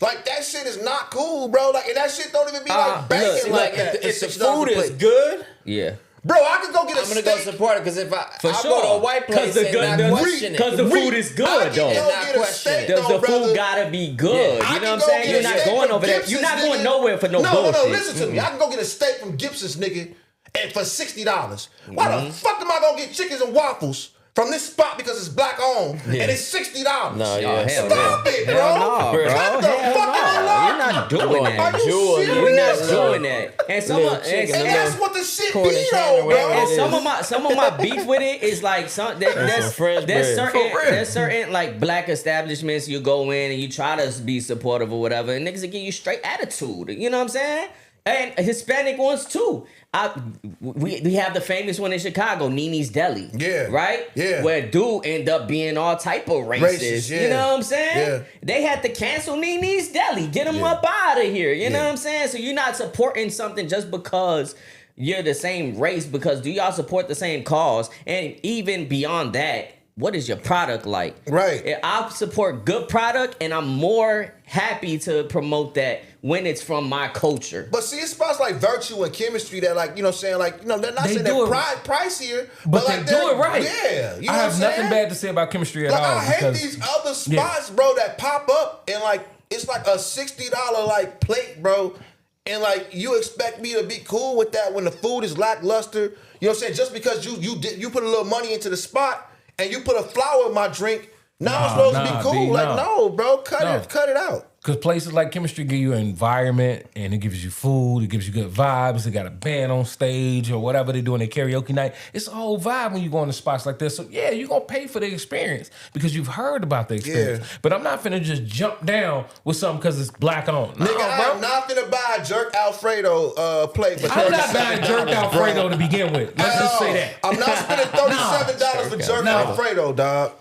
Like that shit is not cool, bro. Like and that shit don't even be like bacon Look, like that. if the It's $60 food a is plate. good, Yeah. Bro, I could go get a I'm gonna steak. go support it because if I'll sure. go to a white place and not question it. Because the food is I good can though. go not get a question steak it. Does though, the food brother. gotta be good? I You know can what I'm go saying? get You're a not steak going from over there. Gibson's, You're not going nigga. nowhere for no bullshit. No, listen to me. I can go get a steak from Gibson's, nigga, and for $60. Why the fuck am I gonna get chickens and waffles from this spot because it's black owned and it's $60? No, Oh, yeah. hell Stop no. it, bro. Hell no, bro. What the Hell fuck no. am I You're like? not doing Are that. you Jewel, serious? You're not Little- doing that. And some little of chicken, And little- that's what the shit Cornish be hen or though, whatever bro. it is. and some of my beef with it is like some there's French bread. there's certain like black establishments you go in and you try to be supportive or whatever, and niggas will give you straight attitude. You know what I'm saying? And Hispanic ones too. We have the famous one in Chicago, Nini's Deli. Yeah. Right? Yeah. Where dude end up being all type of racist. Racist, yeah. You know what I'm saying? Yeah. They had to cancel Nini's Deli. Get them Yeah. up out of here. You know Yeah. what I'm saying? So you're not supporting something just because you're the same race, because do y'all support the same cause? And even beyond that, what is your product like? Right. I support good product, and I'm more happy to promote that when it's from my culture. But see, it's spots like Virtue and Chemistry that, like, you know what I'm saying? Like, you know, they're not They saying do they're it- pricier, But like, they do it right. Yeah. You know I have what I'm nothing saying? bad to say about chemistry at Like, all. I hate because- these other spots, bro, that pop up and, like, it's like a $60, like, plate, bro. And, like, you expect me to be cool with that when the food is lackluster. You know what I'm saying? Just because you put a little money into the spot and you put a flower in my drink, now I'm supposed to be nah, cool. B, like, no. no, bro, cut No. it out. Because places like Chemistry give you an environment, and it gives you food, it gives you good vibes. They got a band on stage or whatever they do in their karaoke night. It's a whole vibe when you go into spots like this. So yeah, you're gonna pay for the experience because you've heard about the experience. Yeah. But I'm not finna just jump down with something because it's black on. No, Nigga, I'm not finna buy a jerk Alfredo plate for I'm not buying jerk Alfredo to begin with. Let's just say that. I'm not spending $37 for jerk Alfredo, dog.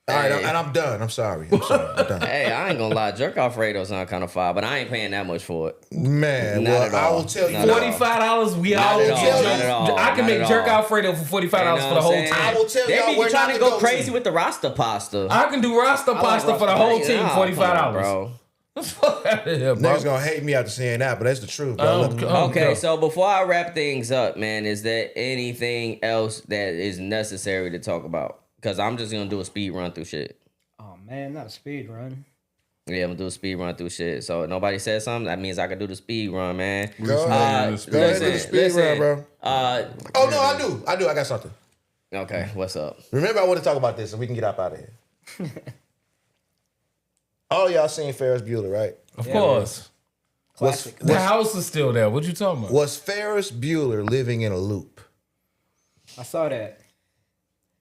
All right, and I'm done. I'm sorry. I'm done. Hey, I ain't gonna lie. Jerk Alfredo sound kind of fire, but I ain't paying that much for it. Man, Not at well, I all. will tell you. Not at all. $45. We Not all at will all, tell not you. at all, I can not make at jerk all. Alfredo for $45 for the whole team. I will tell They y'all be where trying not to to go go crazy to. with the Rasta pasta. I can do Rasta pasta for the whole team, Nah, $45. come on, bro. Fuck out of here, bro. Niggas gonna hate me after saying that, but that's the truth, bro. Look, Okay, so before I wrap things up, man, is there anything else that is necessary to talk about? Because I'm just gonna do a speed run through shit. Oh man, not a speed run. Yeah, I'm gonna do a speed run through shit. So nobody said something, that means I can do the speed run, man. Go ahead and do the speed run, bro. Oh no, I do. I got something. Okay, what's up? Remember, I want to talk about this so we can get up out of here. All y'all seen Ferris Bueller, right? Of course. Classic. The house is still there. What you talking about? Was Ferris Bueller living in a loop? I saw that.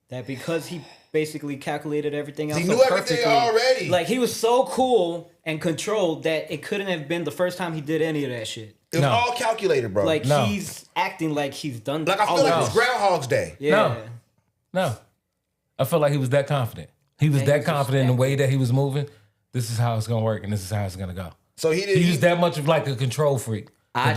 That because he basically calculated everything else. He so knew everything perfectly, already. Like he was so cool and controlled that it couldn't have been the first time he did any of that shit. It was No. all calculated, bro. Like No. he's acting like he's done. I all feel like of it was this. Groundhog's Day. Yeah. No. I felt like he was that confident. He was he that was confident in the just way that he was moving. This is how it's gonna work, and this is how it's gonna go. So he didn't. He was that much of like a control freak. I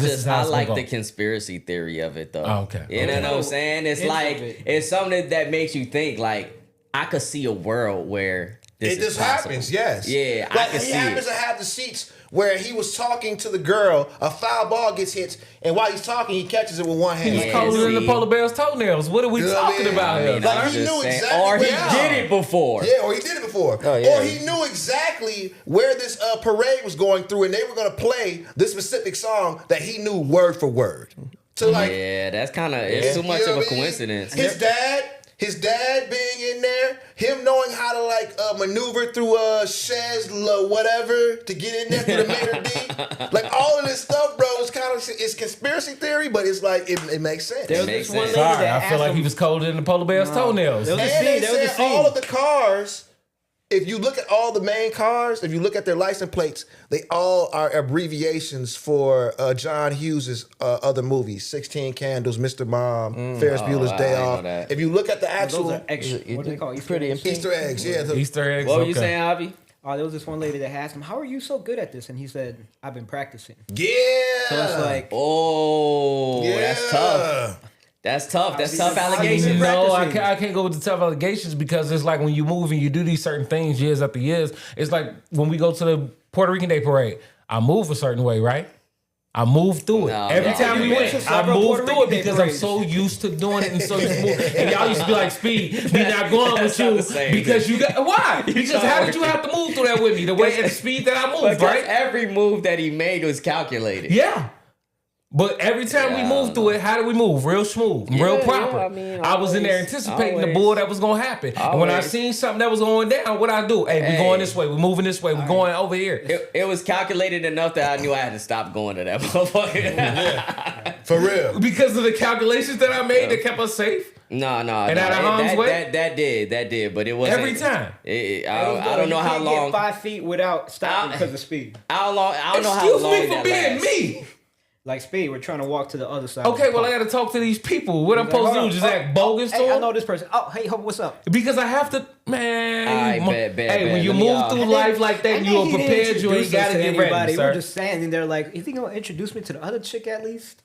like the conspiracy theory of it though. Oh, okay. You know what I'm saying? It's It's like of it. it's something that makes you think like I could see a world where this It is just possible. happens, yes. Yeah, I like can he see happens it. to have the seats where he was talking to the girl, a foul ball gets hit, and while he's talking, he catches it with one hand. He's Yeah, colder than the see. polar bear's toenails. What are we You know what I talking mean? about I here? mean, Like, I'm he just knew saying- exactly or he where- did it before. Yeah, or he did it before. Oh, yeah. Or he knew exactly where this parade was going through, and they were going to play this specific song that he knew word for word. To like, Yeah, that's kind of it's too you much know of a what I mean? coincidence. His dad being in there, him knowing how to like maneuver through Chez whatever to get in there through the Mater D. Like all of this stuff, bro, it's conspiracy theory, but it's like it makes sense. There was Makes this one sense. lady Sorry, that I feel asked like him, he was colder than the polar bear's toenails. There was a And they scene. There was a said scene. all of the cars, if you look at all the main cars, if you look at their license plates, they all are abbreviations for John Hughes' other movies: 16 Candles, Mr. Mom, Ferris Bueller's I Day didn't know Off. that. If you look at the Those actual are extra. What do they call it? Pretty Easter eggs? Easter eggs, yeah. Easter eggs. What were you okay. saying, Javi? Oh, there was this one lady that asked him, "How are you so good at this?" And he said, "I've been practicing." Yeah. So it's like, Oh, yeah. that's tough. That's tough. That's tough How you allegation. No, I practicing? can't go with the tough allegations because it's like when you move and you do these certain things years after years. It's like when we go to the Puerto Rican Day Parade. I move a certain way, right? I move through it. No, Every no. time we You've been went, to I several move Puerto through it Rican Day because I'm parades. so used to doing it and so used to move. And y'all used to be like, Speed, we not going with That's not you the same because thing. you got why? Because not how did you have to move through that with me? The way at the speed that I moved, Because right? every move that he made was calculated. Yeah. But every time we Yeah, move through it, how do we move? Real smooth, real yeah, proper. I mean, I was in there always, anticipating the always. bull that was gonna happen. And when I Always. seen something that was going down, what I do? Hey, we Hey. going this way, we moving this way, we going over here. It was calculated enough that I knew I had to stop going to that motherfucker. For real. Because of the calculations that I made that kept us safe. No. And out of harm's way? That did, but it wasn't Every time. I don't know how You long. can't get 5 feet without stopping I- because of speed. I don't know how Excuse long me for that being lasts. me. Like speed, we're trying to walk to the other side. Okay, of the well, I park. gotta talk to these people. What I'm Like, supposed to hold do? on. Just act bogus to Hey, I them? know this person. Oh, hey, what's up? Because I have to, man. Alright, you mo- bet, hey, when you let me, move through And life then- like that, and you then are he didn't prepared. You ain't introduce us gotta to get anybody. ready, We're sir. just standing there like, is he gonna introduce me to the other chick at least?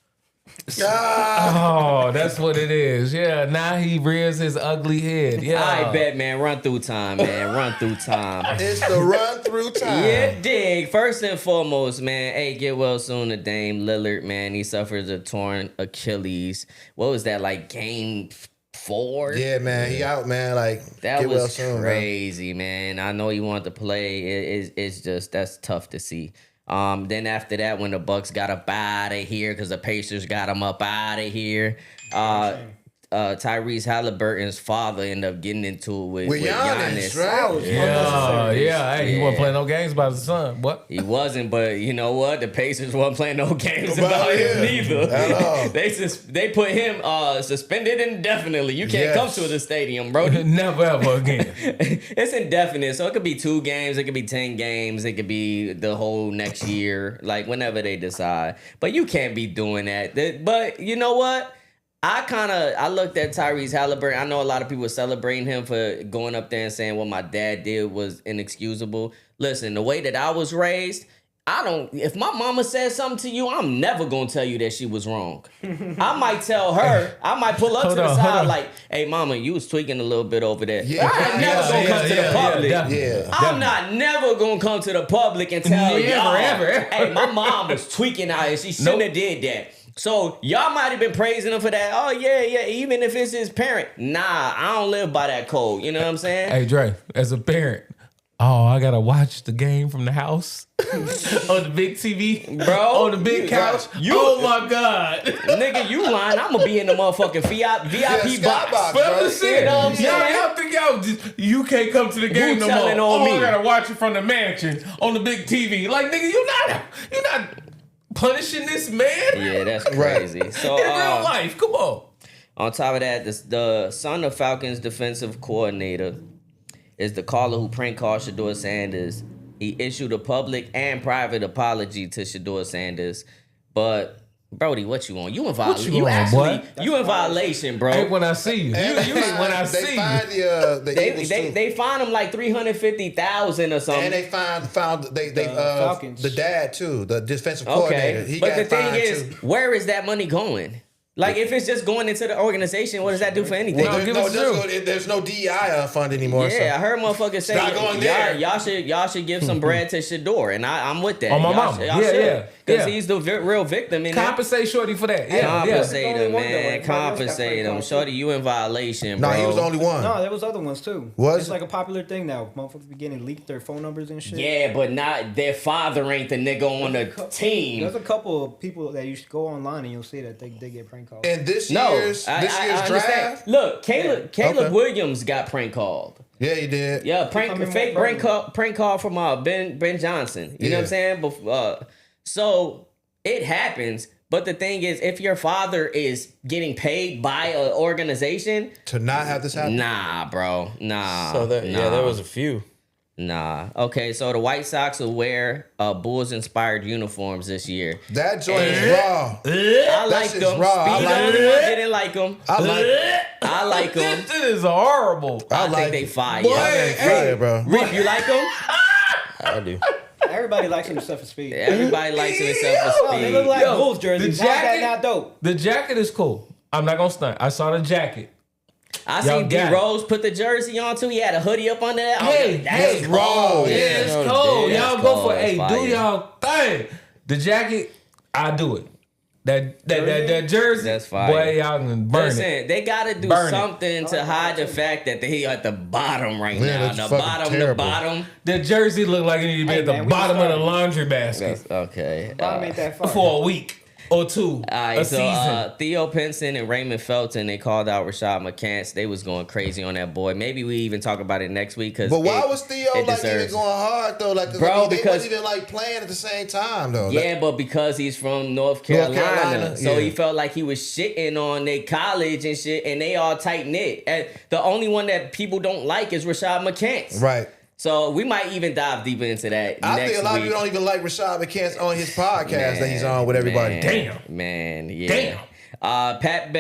Oh, that's what it is. Yeah, now he rears his ugly head. Yeah. I bet, man. Run through time, man. Run through time. It's the run through time. Yeah, dig. First and foremost, man. Hey, get well soon to Dame Lillard, man. He suffers a torn Achilles. What was that, like game 4? Yeah, man. He out, man. Like, That get was well soon, man. crazy, man. I know he wanted to play. It's just, that's tough to see. Then after that, when the Bucks got up out of here because the Pacers got him up out of here. Tyrese Halliburton's father ended up getting into it with Giannis, Giannis. right? Yeah. Hey, he wasn't playing no games about his son. What? He wasn't, but you know what? The Pacers wasn't playing no games About about him him. neither. At all. They put him suspended indefinitely. You can't Yes. come to the stadium, bro. Never ever again. It's indefinite, so it could be 2 games, it could be 10 games, it could be the whole next year, like whenever they decide. But you can't be doing that. But you know what? I looked at Tyrese Halliburton. I know a lot of people are celebrating him for going up there and saying what my dad did was inexcusable. Listen, the way that I was raised, if my mama said something to you, I'm never gonna tell you that she was wrong. I might tell her, I might pull up to the side like, hey mama, you was tweaking a little bit over there. Yeah. I ain't never gonna come to the public. Yeah. I'm not never gonna come to the public and tell y'all, hey, my mom was tweaking out here. She shouldn't have did that. So y'all might have been praising him for that. Oh yeah, even if it's his parent. Nah, I don't live by that code. You know what I'm saying? Hey Dre, as a parent, I gotta watch the game from the house on the big TV, Bro, on the big couch. Oh my God, nigga, you lying? I'm gonna be in the motherfucking VIP box. skybox, But bro. listen, You know what I'm saying? y'all think you can't come to the game no more. telling on me. I gotta watch it from the mansion on the big TV. Like nigga, you're not punishing this man. Yeah, that's crazy. So In real life, come on. on top of that, the son of Falcons defensive coordinator is the caller who prank called Shedeur Sanders. He issued a public and private apology to Shedeur Sanders. But Brody, what you want? You in violation. you on, boy? You in violation, bro. Hey, when I see you, And you hate when I see you. They fined him like $350,000 or something. And they found Falcons. the dad too, the defensive coordinator. Okay, He but got the thing fined is, too. where is that money going? Like, if it's just going into the organization, what does that do for anything? Well, give us There's no DEI fund anymore. Yeah, I heard motherfuckers say not going there. y'all should give some bread to Shedeur, and I'm with that. On my Y'all mama. should- y'all Yeah, should, yeah, because yeah. he's the real victim in that. Compensate Shorty for that. Yeah, Compensate There's only him, one though, man. like, everybody else got Compensate prank him. calls, Shorty, you in violation, No, bro. he was the only one. No, there was other ones too. Was It's it? like a popular thing now. Motherfuckers be getting leaked their phone numbers and shit. Yeah, but not their father ain't the nigga on the team. There's a couple of people that you should go online and you'll see that they get prank calls. And this No, year's I understand. draft. Look, Caleb Okay. Williams got prank called. Yeah, he did. Yeah, Becoming fake more prank call from Ben Johnson. You know what I'm saying? So it happens. But the thing is, if your father is getting paid by an organization, To not have this happen. nah, bro, nah. So there nah. was a few. Nah. Okay, so the White Sox will wear Bulls-inspired uniforms this year. That joint is raw. I like shit's them. raw. I Speed like only it. one didn't like them. I like them. This is horrible. I like think they it. fire. Boy, Fire, bro. Rip, you like them? I do. Everybody likes them except for speed. Everybody likes them except for Oh, speed. they look like Yo, Bulls jerseys. the How's that jacket- not dope? The jacket is cool. I'm not gonna stunt. I saw the jacket. I Y'all seen D got it. Rose put the jersey on too. He had a hoodie up under that. Hey, that's cold. Yeah, it's No, cold. that's Y'all cold. go for That's do fire. y'all thing. The jacket, I do it. That jersey, That's fire. boy, y'all can burn Listen, it. they gotta do Burn it. something to hide the fact that they at the bottom right Yeah, now. that's The fucking bottom, the terrible. bottom. The jersey look like it need to be Hey, at the man, we bottom of the started. laundry basket That's okay. Bottom ain't that far. for a week or two, All right, a so season. Theo Pinson and Raymond Felton, they called out Rashad McCants. They was going crazy on that boy. Maybe we even talk about it next week. Cause But why it- was Theo it like even deserves- going hard though? Like, Bro, they because- wasn't even like playing at the same time though. Yeah, but because he's from North Carolina, Carolina, so yeah. he felt like he was shitting on their college and shit, and they all tight knit. And the only one that people don't like is Rashad McCants. Right. So we might even dive deeper into that I next think a lot week. of people don't even like Rashad McCants on his podcast that he's on with everybody. Man, yeah. Damn. Pat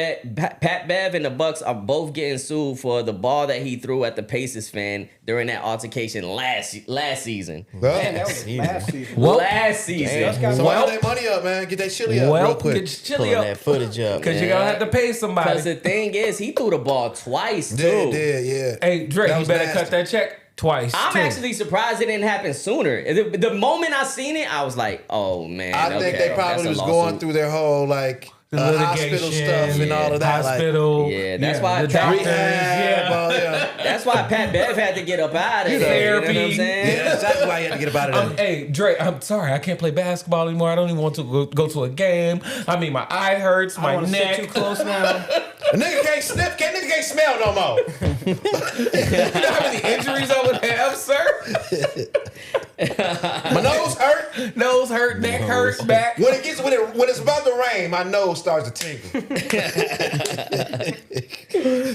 Bev and the Bucks are both getting sued for the ball that he threw at the Pacers fan during that altercation last season. Man, that was last season. Well, Last season. That's got So Well- get that money up, man. Get that chili up real well, quick. get your chili Pulling that up footage up. because you're man. gonna have to pay Because somebody. the thing is, he threw the ball twice too. Did, yeah. Hey, Drake, That you was better nasty. cut that check twice. I'm too. actually surprised it didn't happen sooner. The moment I seen it, I was like, "Oh man!" I think okay, they probably that's a was lawsuit. going through their whole like the hospital stuff and all of that. Hospital. Yeah, that's why the Pat- doctors. Rehab, Yeah. That's why Pat Bev had to get up out of there. Therapy. You know what I'm saying? Yeah, that's exactly why you had to get about it. Hey, Dre, I'm sorry, I can't play basketball anymore. I don't even want to go to a game. I mean, my eye hurts, I my don't want to sit neck. too close now. A nigga can't sniff, nigga can't smell no more. You know how many injuries I would have, sir? My nose hurt. Nose hurt, neck hurt, back. When it's about to rain, my nose starts to tingle.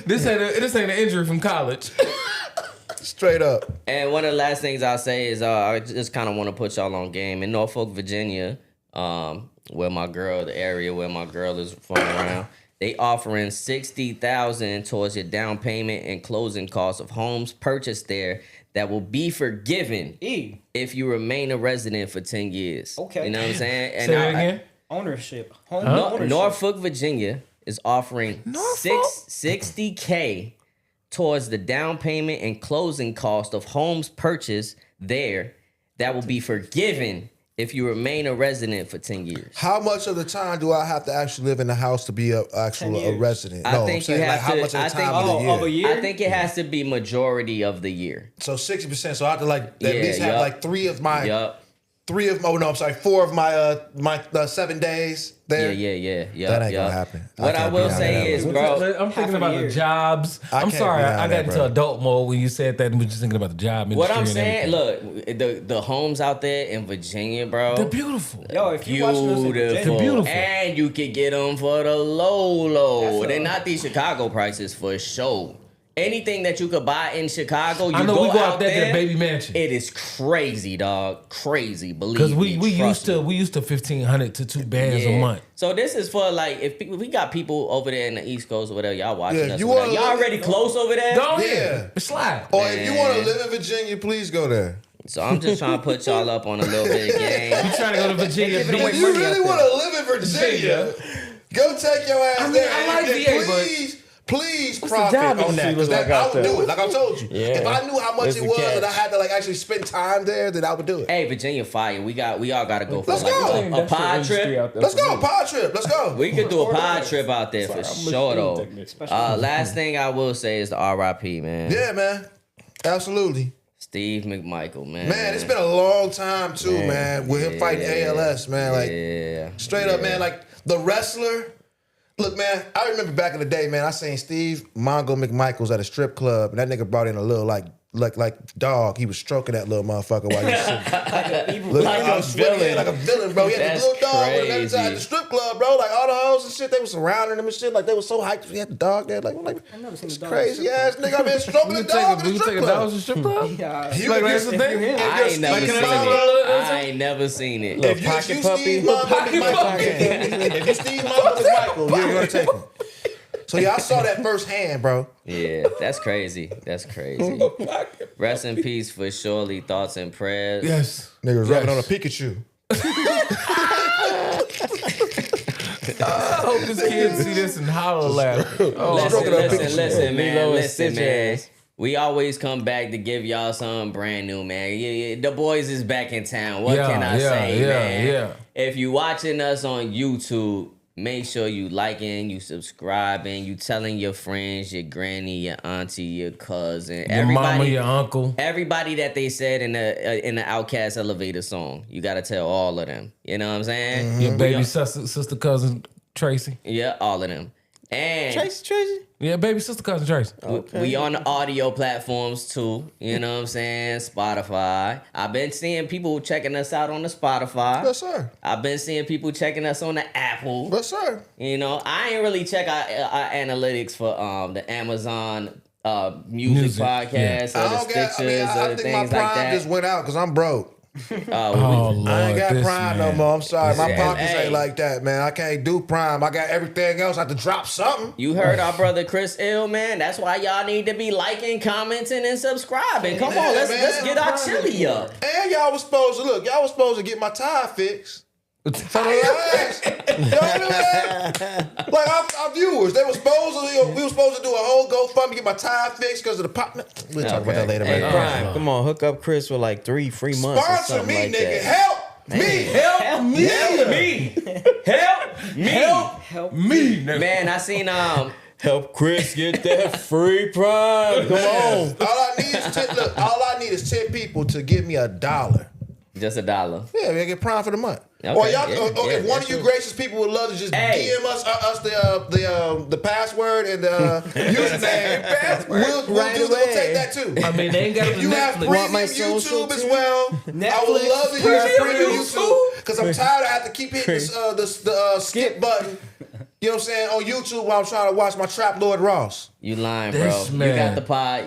This ain't an injury from college. Straight up. And one of the last things I'll say is I just kind of want to put y'all on game. In Norfolk, Virginia, the area where my girl is from around, they offering $60,000 towards your down payment and closing costs of homes purchased there that will be forgiven if you remain a resident for 10 years. Okay. You know what I'm saying? And Say that again. Ownership. Ownership. Norfolk, Virginia is offering $60K towards the down payment and closing cost of homes purchased there that will be forgiven if you remain a resident for 10 years. How much of the time do I have to actually live in the house to be a 10 years. resident? I think you have how to- much of I the think- time of the year? Of a year? I think it has to be majority of the year. So 60%. So I have to at Yeah, least have yup. like Yup. 4 of my 7 days there. Yeah. That ain't gonna happen. What I can't will be say out is, there. bro, I'm thinking a about year. the jobs. I I'm can't sorry, be out I there, got into bro. adult mode when you said that and was just thinking about the job industry. what I'm and saying, everything. look, the homes out there in Virginia, bro. They're beautiful. Yo, if you watching this in Virginia, Beautiful. Beautiful. And you can get them for the low. That's They're a- not these Chicago prices for sure. Anything that you could buy in Chicago, you I know go we go out out there to the baby mansion. It is crazy, dog. Crazy, believe Because me. we trust me. used to 1,500 to 2 bands a Yeah. month. So this is for like if we got people over there in the East Coast or whatever, y'all watching Yeah, us. you or whatever. wanna y'all live- already close over there. Go Yeah. ahead. Slide. Or if you want to Man. live in Virginia, please go there. So I'm just trying to put y'all up on a little bit of game. You trying to go to Virginia They giving Beach? away If you money really out want to live in Virginia, go take your ass I mean, there. I like And VA, but- please the profit job on that. industry Because look like I out would there? do it. Like I told you. Yeah. If I knew how much That's it the was catch. and I had to actually spend time there, then I would do it. Hey, Virginia fire. We all gotta go for Let's like go. a pod trip. Let's go. Pod trip. Let's go. We could do a pod trip out there for sure though. Especially Last thing I will say is the RIP, man. Yeah, man. Absolutely. Steve McMichael, man. Man, it's been a long time too, man. With him fighting ALS, man. Like yeah. straight up, man. Like the wrestler. Look, man, I remember back in the day, man, I seen Steve Mongo McMichaels at a strip club, and that nigga brought in a little like dog. He was stroking that little motherfucker while he was sitting. Look, Like I a was sweating, villain. like a villain, bro. He had That's the little dog with him crazy. at the strip club, bro. Like all the hoes and shit, they was surrounding him and shit. Like they was so hyped. He had the dog there. Like never seen it's a dog crazy at a ass nigga. I've been stroking the dog at the We strip take a club. dog to strip club? yeah. You Like, can that's get- the thing? if I you're ain't never Steve seen Mongo- it. I ain't never seen it. If you pocket Steve puppy. Mongo Pocket McMichael, puppy. if you Steve Mongo McMichael, you're gonna take him. So yeah, I saw that firsthand, bro. Yeah, that's crazy. That's crazy. Rest in peace for Shirley. Thoughts and prayers. Yes. Nigga was Yes. rubbing on a Pikachu. I hope this kid see this and holler laugh. Oh, Listen, man. Lilo and Listen, Stitch man. ass. We always come back to give y'all something brand new, man. Yeah, the boys is back in town. What Yeah, can I yeah, say, yeah, man? yeah. If you watching us on YouTube, make sure you liking, you subscribing, you telling your friends, your granny, your auntie, your cousin, Your mama, your uncle. everybody that they said in the Outcast Elevator song. You gotta tell all of them. You know what I'm saying? Your baby sister cousin Tracy. Yeah, all of them. And Tracy. Yeah, baby sister cousin Tracy. we on the audio platforms too. You know what I'm saying? Spotify. I've been seeing people checking us out on the Spotify. Yes, sir. I've been seeing people checking us on the Apple. Yes, sir. You know, I ain't really check our analytics for the Amazon music podcast I or the don't get. I Stitchers mean, or I the think my things like prime just that. went out because I'm broke. Oh, Lord. I ain't got this prime no man. more. I'm sorry. My Yeah. pockets Hey. ain't like that, man. I can't do prime. I got everything else. I have to drop something. You heard our brother Chris Ill, man. That's why y'all need to be liking, commenting, and subscribing. Come on, let's get our chili up. And y'all was supposed to look. Y'all was supposed to get my tire fixed. For the last, y'all knew that? Like our viewers, they were supposed to. We were supposed to do a whole GoFundMe to get my tire fixed because of the pop. We'll talk about that later, Hey, man. Prime. Come on, hook up Chris with like 3 free months or Sponsor something me, like nigga. that. Help! Help me. Help me. Nigga. Man, I seen Help Chris get that free prime. Come on. All I need is 10 people to give me $1. just $1. Yeah, we get prime for the month. Okay, Or y'all, yeah, if one of you gracious people would love to just DM us the password and the username, we'll take that too. I mean, they ain't got If you have Netflix. premium my social YouTube as too? well, I would love to use premium YouTube because I'm tired of having to keep hitting the skip button. You know what I'm saying? On YouTube while I'm trying to watch my Trap Lord Ross. You lying, This bro. man.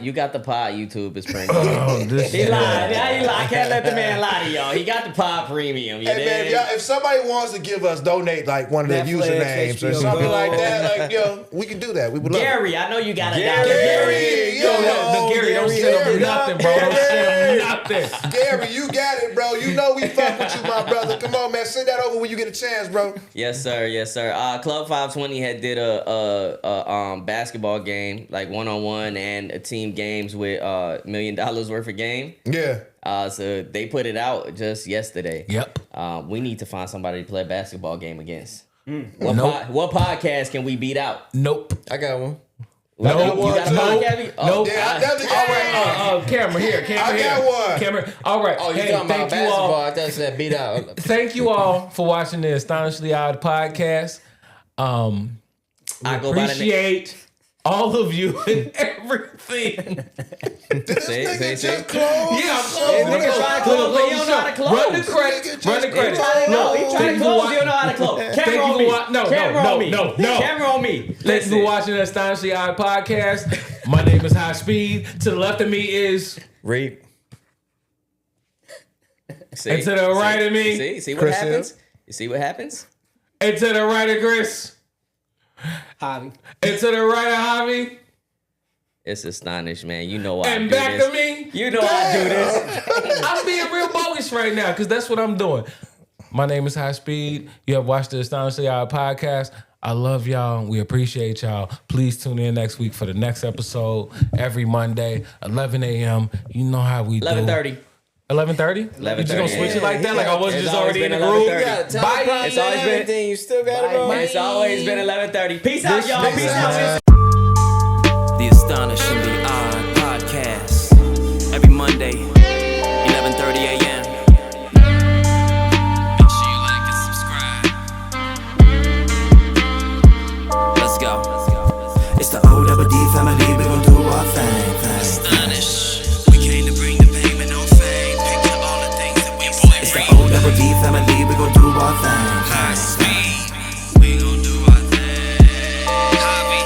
You got the pod YouTube is premium. This He lied. Now he lied. I can't let the man lie to y'all. He got the pod premium. You Hey dig? man, if somebody wants to give us, donate like one of their Netflix, usernames or HBO something Go. like that, like we can do that. We would love it. Gary, I know you got $1. Gary, Yo, Gary, don't send him nothing, bro. Don't send him nothing. Gary, you got it, bro. You know we fuck with you, my brother. Come on, man. Send that over when you get a chance, bro. Yes, sir. Yes, sir. Club 520 had did a basketball game, like 1-on-1 and a team games with $1 million worth of game. Yeah. So they put it out just yesterday. Yep. We need to find somebody to play a basketball game against. Nope. What podcast can we beat out? Nope. I got one. Nope. You got a podcast? Oh, Nope. Yeah, I definitely All right, camera here. I got one. Camera. All right. Oh, you Hey, talking about thank you all. basketball? I thought you said beat out. Thank you all for watching the Astonishingly Odd podcast. I go by the name. Appreciate all of you and everything. See? Just close. Yeah, I'm close. Nigga trying to close, but he don't know how to close. Run the credits. Run the credits. He trying to Thank you close, for you don't know how to close. Thank Camera you on for me. No. Camera on me. Thank you Listen. for watching the Astonishingly Odd podcast. My name is High Speed. To the left of me is Rape. See? And to the right of me, See what Chris happens? You see what happens? and to the right of Chris, Javi. and to the right of Javy, It's Astonish, man. You know why I and do back this. to me. You know I do this. I'm being real bogus right now because that's what I'm doing. My name is High Speed. You have watched the Astonishingly Odd podcast. I love y'all. We appreciate y'all. Please tune in next week for the next episode every Monday, 11 a.m. You know how we do. 11:30. 11:30? You just gonna switch it like that? Like I was It's just always already in the been groove? 11:30. Yeah, Bye. It's always been- everything. You still got it on. It's always been 11:30. Peace out, y'all. Peace out. The Astonishingly Odd Podcast. Every Monday, 11:30 a.m. Make sure you like and subscribe. Let's go. It's the OWD family, we gon' do our thing. Astonish. We came to bring the pain with no fame. Picture all the things that we bring. It's the OWD family, we gon' do our thing. High speed, we gon' do our thing. Javy,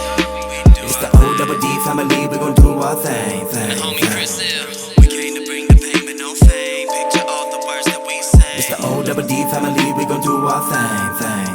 we do. It's the OWD family, we gon' do our thing. And homie Chris Hill, we came to bring the pain but no fame. Picture all the words that we say. It's the OWD family, we gon' do our thing.